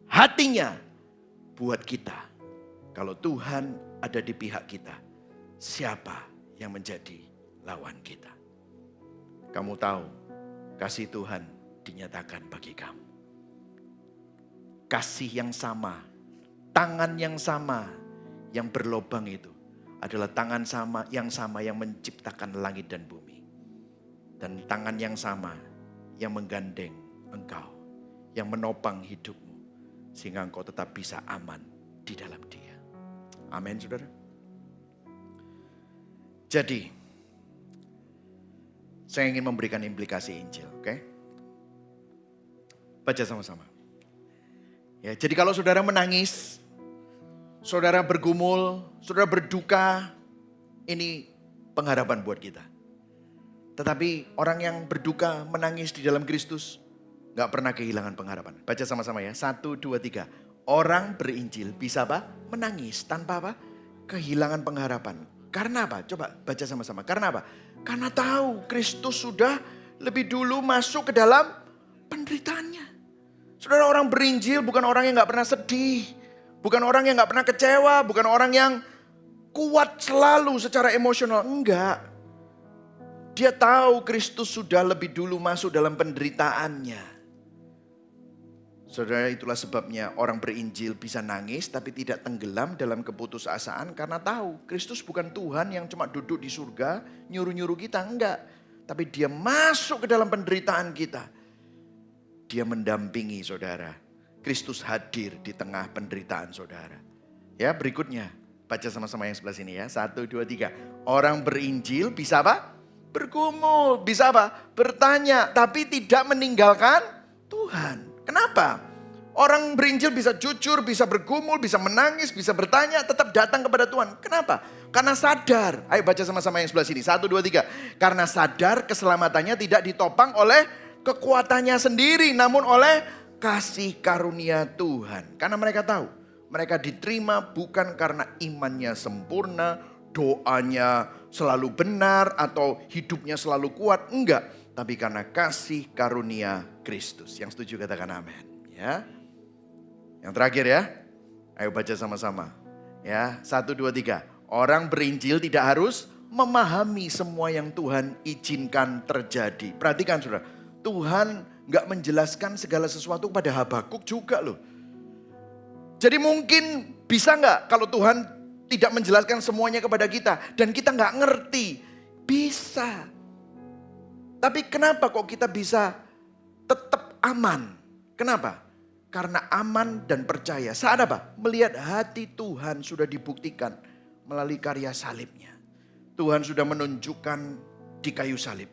Hatinya buat kita. Kalau Tuhan ada di pihak kita, siapa yang menjadi lawan kita? Kamu tahu, kasih Tuhan dinyatakan bagi kamu. Kasih yang sama, tangan yang sama, yang berlobang itu adalah tangan yang sama yang menciptakan langit dan bumi. Dan tangan yang sama yang menggandeng engkau, yang menopang hidupmu, sehingga engkau tetap bisa aman di dalam Dia. Amin, saudara. Jadi, saya ingin memberikan implikasi Injil, oke? Baca sama-sama. Ya, jadi kalau saudara menangis, saudara bergumul, saudara berduka, ini pengharapan buat kita. Tetapi orang yang berduka menangis di dalam Kristus gak pernah kehilangan pengharapan. Baca sama-sama ya. 1, 2, 3. Orang berinjil bisa apa? Menangis tanpa apa? Kehilangan pengharapan. Karena apa? Coba baca sama-sama. Karena apa? Karena tahu Kristus sudah lebih dulu masuk ke dalam penderitaannya. Saudara, orang berinjil bukan orang yang gak pernah sedih. Bukan orang yang gak pernah kecewa. Bukan orang yang kuat selalu secara emosional. Enggak. Dia tahu Kristus sudah lebih dulu masuk dalam penderitaannya. Saudara, itulah sebabnya orang berinjil bisa nangis tapi tidak tenggelam dalam keputusasaan karena tahu Kristus bukan Tuhan yang cuma duduk di surga nyuruh-nyuruh kita, enggak. Tapi dia masuk ke dalam penderitaan kita. Dia mendampingi saudara. Kristus hadir di tengah penderitaan saudara. Ya, berikutnya baca sama-sama yang sebelah sini ya. 1, 2, 3. Orang berinjil bisa apa? Bergumul, bisa apa? Bertanya, tapi tidak meninggalkan Tuhan. Kenapa? Orang berinjil bisa jujur, bisa bergumul, bisa menangis, bisa bertanya, tetap datang kepada Tuhan. Kenapa? Karena sadar. Ayo baca sama-sama yang sebelah sini. 1, 2, 3. Karena sadar keselamatannya tidak ditopang oleh kekuatannya sendiri, namun oleh kasih karunia Tuhan. Karena mereka tahu, mereka diterima bukan karena imannya sempurna, doanya selalu benar, atau hidupnya selalu kuat. Enggak. Tapi karena kasih karunia Kristus. Yang setuju katakan amin. Ya. Yang terakhir ya. Ayo baca sama-sama. Ya, 1, 2, 3. Orang berinjil tidak harus memahami semua yang Tuhan izinkan terjadi. Perhatikan saudara. Tuhan gak menjelaskan segala sesuatu pada Habakuk juga loh. Jadi mungkin bisa gak kalau Tuhan tidak menjelaskan semuanya kepada kita. Dan kita gak ngerti. Bisa. Tapi kenapa kok kita bisa tetap aman? Kenapa? Karena aman dan percaya. Saat apa? Melihat hati Tuhan sudah dibuktikan melalui karya salibnya. Tuhan sudah menunjukkan di kayu salib.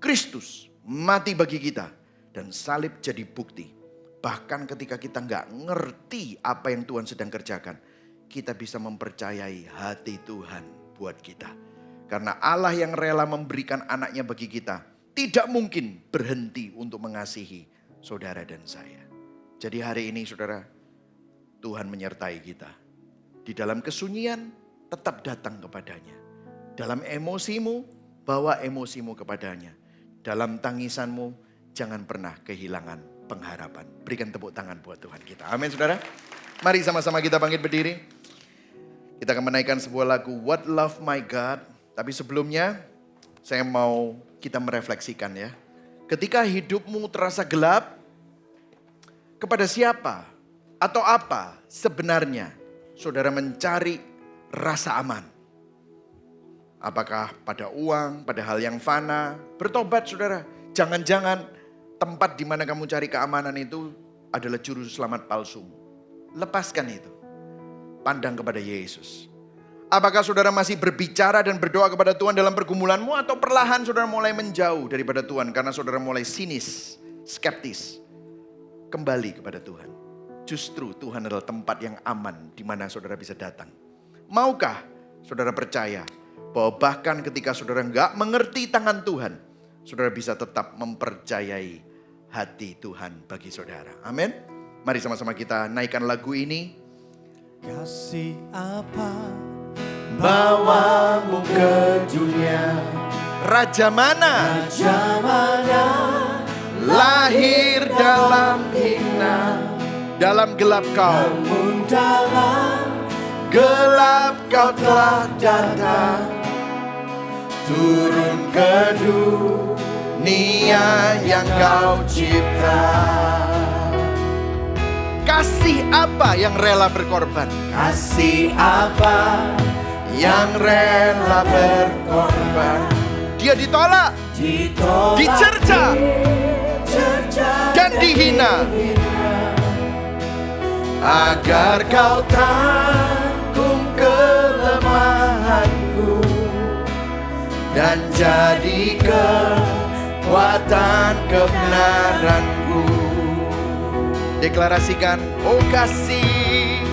Kristus mati bagi kita. Dan salib jadi bukti. Bahkan ketika kita nggak ngerti apa yang Tuhan sedang kerjakan. Kita bisa mempercayai hati Tuhan buat kita. Karena Allah yang rela memberikan anaknya bagi kita tidak mungkin berhenti untuk mengasihi saudara dan saya. Jadi hari ini saudara, Tuhan menyertai kita. Di dalam kesunyian tetap datang kepadanya. Dalam emosimu, bawa emosimu kepadanya. Dalam tangisanmu, jangan pernah kehilangan pengharapan. Berikan tepuk tangan buat Tuhan kita. Amin saudara. Mari sama-sama kita bangkit berdiri. Kita akan menaikkan sebuah lagu What Love My God. Tapi sebelumnya saya mau kita merefleksikan ya. Ketika hidupmu terasa gelap, kepada siapa atau apa sebenarnya saudara mencari rasa aman? Apakah pada uang, pada hal yang fana? Bertobat saudara. Jangan-jangan tempat di mana kamu cari keamanan itu adalah juru selamat palsumu. Lepaskan itu. Pandang kepada Yesus. Apakah saudara masih berbicara dan berdoa kepada Tuhan dalam pergumulanmu, atau perlahan saudara mulai menjauh daripada Tuhan karena saudara mulai sinis, skeptis? Kembali kepada Tuhan. Justru Tuhan adalah tempat yang aman di mana saudara bisa datang. Maukah saudara percaya bahwa bahkan ketika saudara nggak mengerti tangan Tuhan, saudara bisa tetap mempercayai hati Tuhan bagi saudara. Amin. Mari sama-sama kita naikkan lagu ini. Kasih apa bawamu ke dunia? Raja mana? Raja mana? Lahir dalam hina, dalam gelap kau. Namun dalam gelap kau telah datang, turun ke dunia yang kau cipta. Kasih apa yang rela berkorban? kasih apa Yang rela berkorban. Dia ditolak, dicerca, dan dihina, agar kau tanggung kelemahanku dan jadi kekuatan kebenaranku. Deklarasikan, oh kasih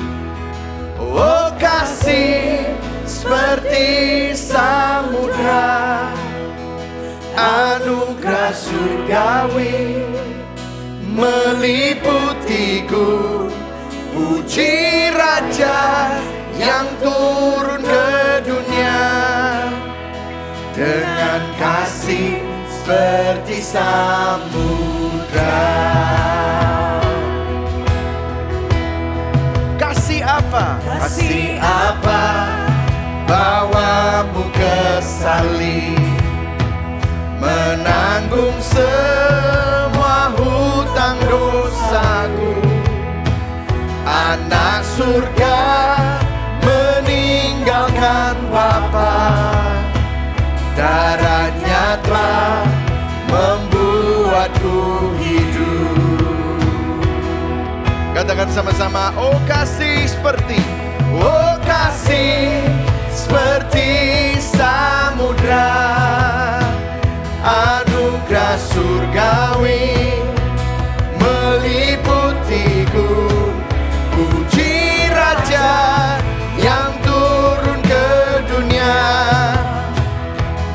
seperti samudra, anugerah surgawi meliputiku. Puji Raja yang turun ke dunia dengan kasih seperti samudra. Kasih apa? Kasih apa bawamu ke salib, menanggung semua hutang dosaku. Anak surga meninggalkan Bapa, darahnya telah membuatku hidup. Katakan sama-sama, oh kasih seperti samudra, anugerah surgawi meliputiku. Puji Raja yang turun ke dunia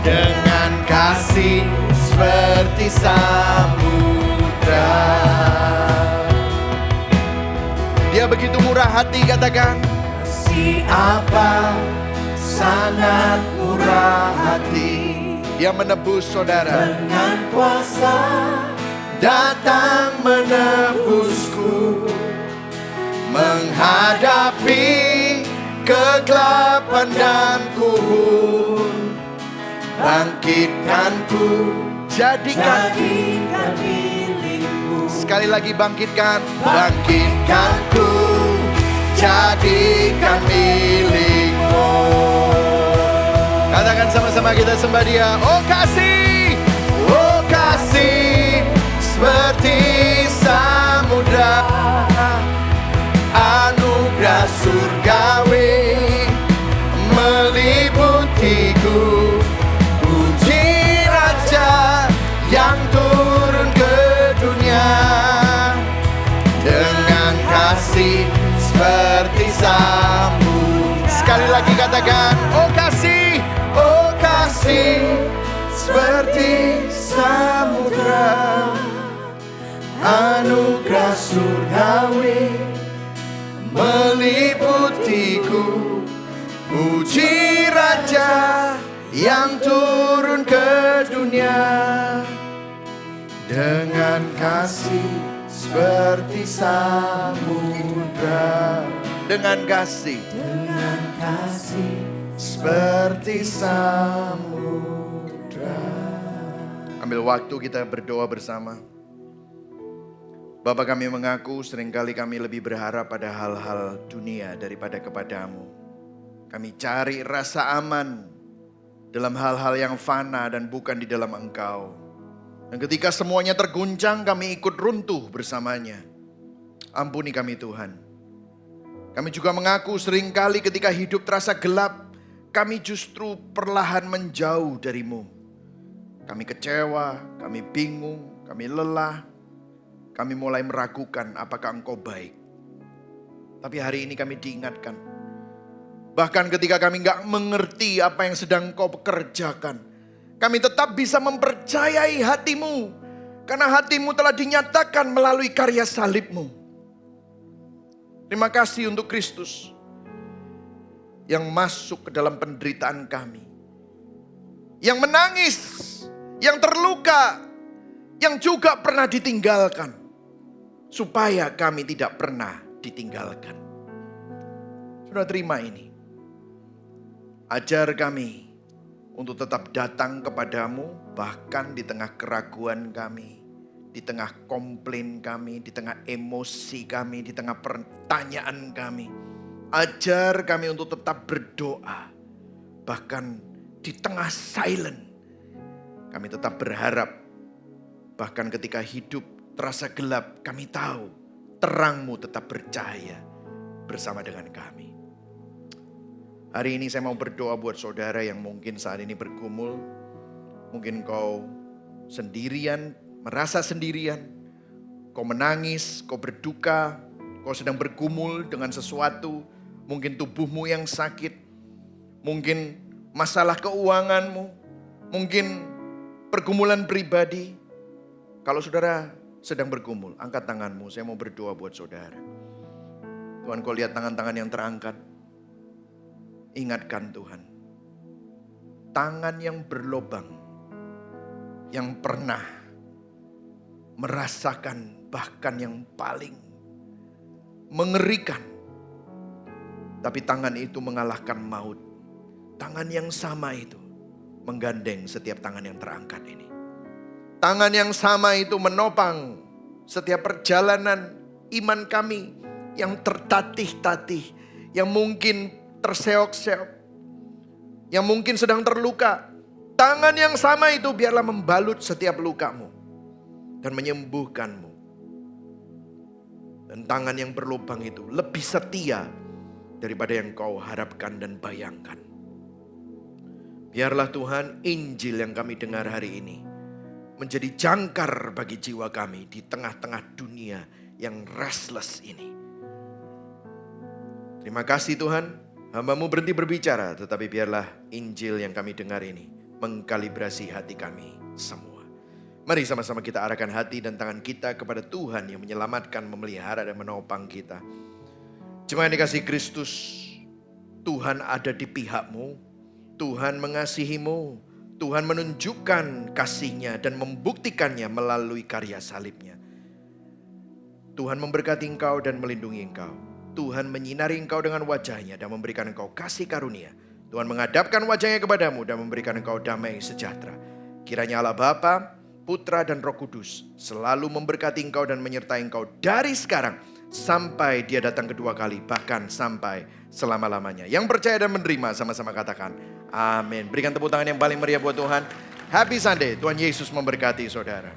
dengan kasih seperti samudra. Dia begitu murah hati, katakan. Kasih apa sangat murah hati. Dia menebus saudara. Dengan kuasa datang menebusku, menghadapi kegelapan dan kubur. Bangkitkanku, jadikan milikmu. Sekali lagi bangkitkan. Bangkitkanku, jadikan milikmu. Katakan sama-sama kita sembah Dia. Oh kasih seperti samudra, anugerah surgawi meliputiku. Puji Raja yang turun ke dunia dengan kasih seperti samudra. Sekali lagi katakan, oh kasih seperti samudra, anugerah surgawi meliputiku. Puji Raja yang turun ke dunia dengan kasih seperti samudra. Dengan kasih seperti samudra. Ambil waktu kita berdoa bersama. Bapa, kami mengaku seringkali kami lebih berharap pada hal-hal dunia daripada kepadamu. Kami cari rasa aman dalam hal-hal yang fana dan bukan di dalam Engkau. Dan ketika semuanya terguncang, kami ikut runtuh bersamanya. Ampuni kami Tuhan. Kami juga mengaku seringkali ketika hidup terasa gelap, kami justru perlahan menjauh darimu. Kami kecewa, kami bingung, kami lelah. Kami mulai meragukan apakah Engkau baik. Tapi hari ini kami diingatkan Bahkan ketika kami nggak mengerti apa yang sedang Kau kerjakan, kami tetap bisa mempercayai hati-Mu. Karena hati-Mu telah dinyatakan melalui karya salib-Mu. Terima kasih untuk Kristus yang masuk ke dalam penderitaan kami. Yang menangis, yang terluka, yang juga pernah ditinggalkan. Supaya kami tidak pernah ditinggalkan. Sudah terima ini. Ajar kami untuk tetap datang kepadamu bahkan di tengah keraguan kami, di tengah komplain kami, di tengah emosi kami, di tengah pertanyaan kami. Ajar kami untuk tetap berdoa, bahkan di tengah silent kami tetap berharap. Bahkan ketika hidup terasa gelap, kami tahu terang-Mu tetap bercahaya bersama dengan kami. Hari ini saya mau berdoa buat saudara yang mungkin saat ini bergumul. Mungkin kau sendirian, merasa sendirian. Kau menangis, kau berduka, kau sedang bergumul dengan sesuatu. Mungkin tubuhmu yang sakit. Mungkin masalah keuanganmu. Mungkin pergumulan pribadi. Kalau saudara sedang bergumul, angkat tanganmu. Saya mau berdoa buat saudara. Tuhan, kau lihat tangan-tangan yang terangkat. Ingatkan Tuhan, tangan yang berlobang, yang pernah merasakan bahkan yang paling mengerikan. Tapi tangan itu mengalahkan maut. Tangan yang sama itu menggandeng setiap tangan yang terangkat ini. Tangan yang sama itu menopang setiap perjalanan iman kami yang tertatih-tatih, yang mungkin terseok-seok, yang mungkin sedang terluka. Tangan yang sama itu biarlah membalut setiap lukamu dan menyembuhkanmu. Dan tangan yang berlubang itu lebih setia daripada yang kau harapkan dan bayangkan. Biarlah Tuhan, Injil yang kami dengar hari ini menjadi jangkar bagi jiwa kami di tengah-tengah dunia yang restless ini. Terima kasih Tuhan. Hamba-Mu berhenti berbicara, tetapi biarlah Injil yang kami dengar ini mengkalibrasi hati kami semua. Mari sama-sama kita arahkan hati dan tangan kita kepada Tuhan yang menyelamatkan, memelihara dan menopang kita. Jemaat yang dikasihi Kristus, Tuhan ada di pihak-Mu, Tuhan mengasihi-Mu, Tuhan menunjukkan kasih-Nya dan membuktikannya melalui karya salib-Nya. Tuhan memberkati engkau dan melindungi engkau. Tuhan menyinari engkau dengan wajah-Nya dan memberikan engkau kasih karunia. Tuhan menghadapkan wajah-Nya kepadamu dan memberikan engkau damai sejahtera. Kiranya Allah Bapa, Putra dan Roh Kudus selalu memberkati engkau dan menyertai engkau dari sekarang sampai Dia datang kedua kali, bahkan sampai selama-lamanya. Yang percaya dan menerima sama-sama katakan amin. Berikan tepuk tangan yang paling meriah buat Tuhan. Happy Sunday. Tuhan Yesus memberkati saudara.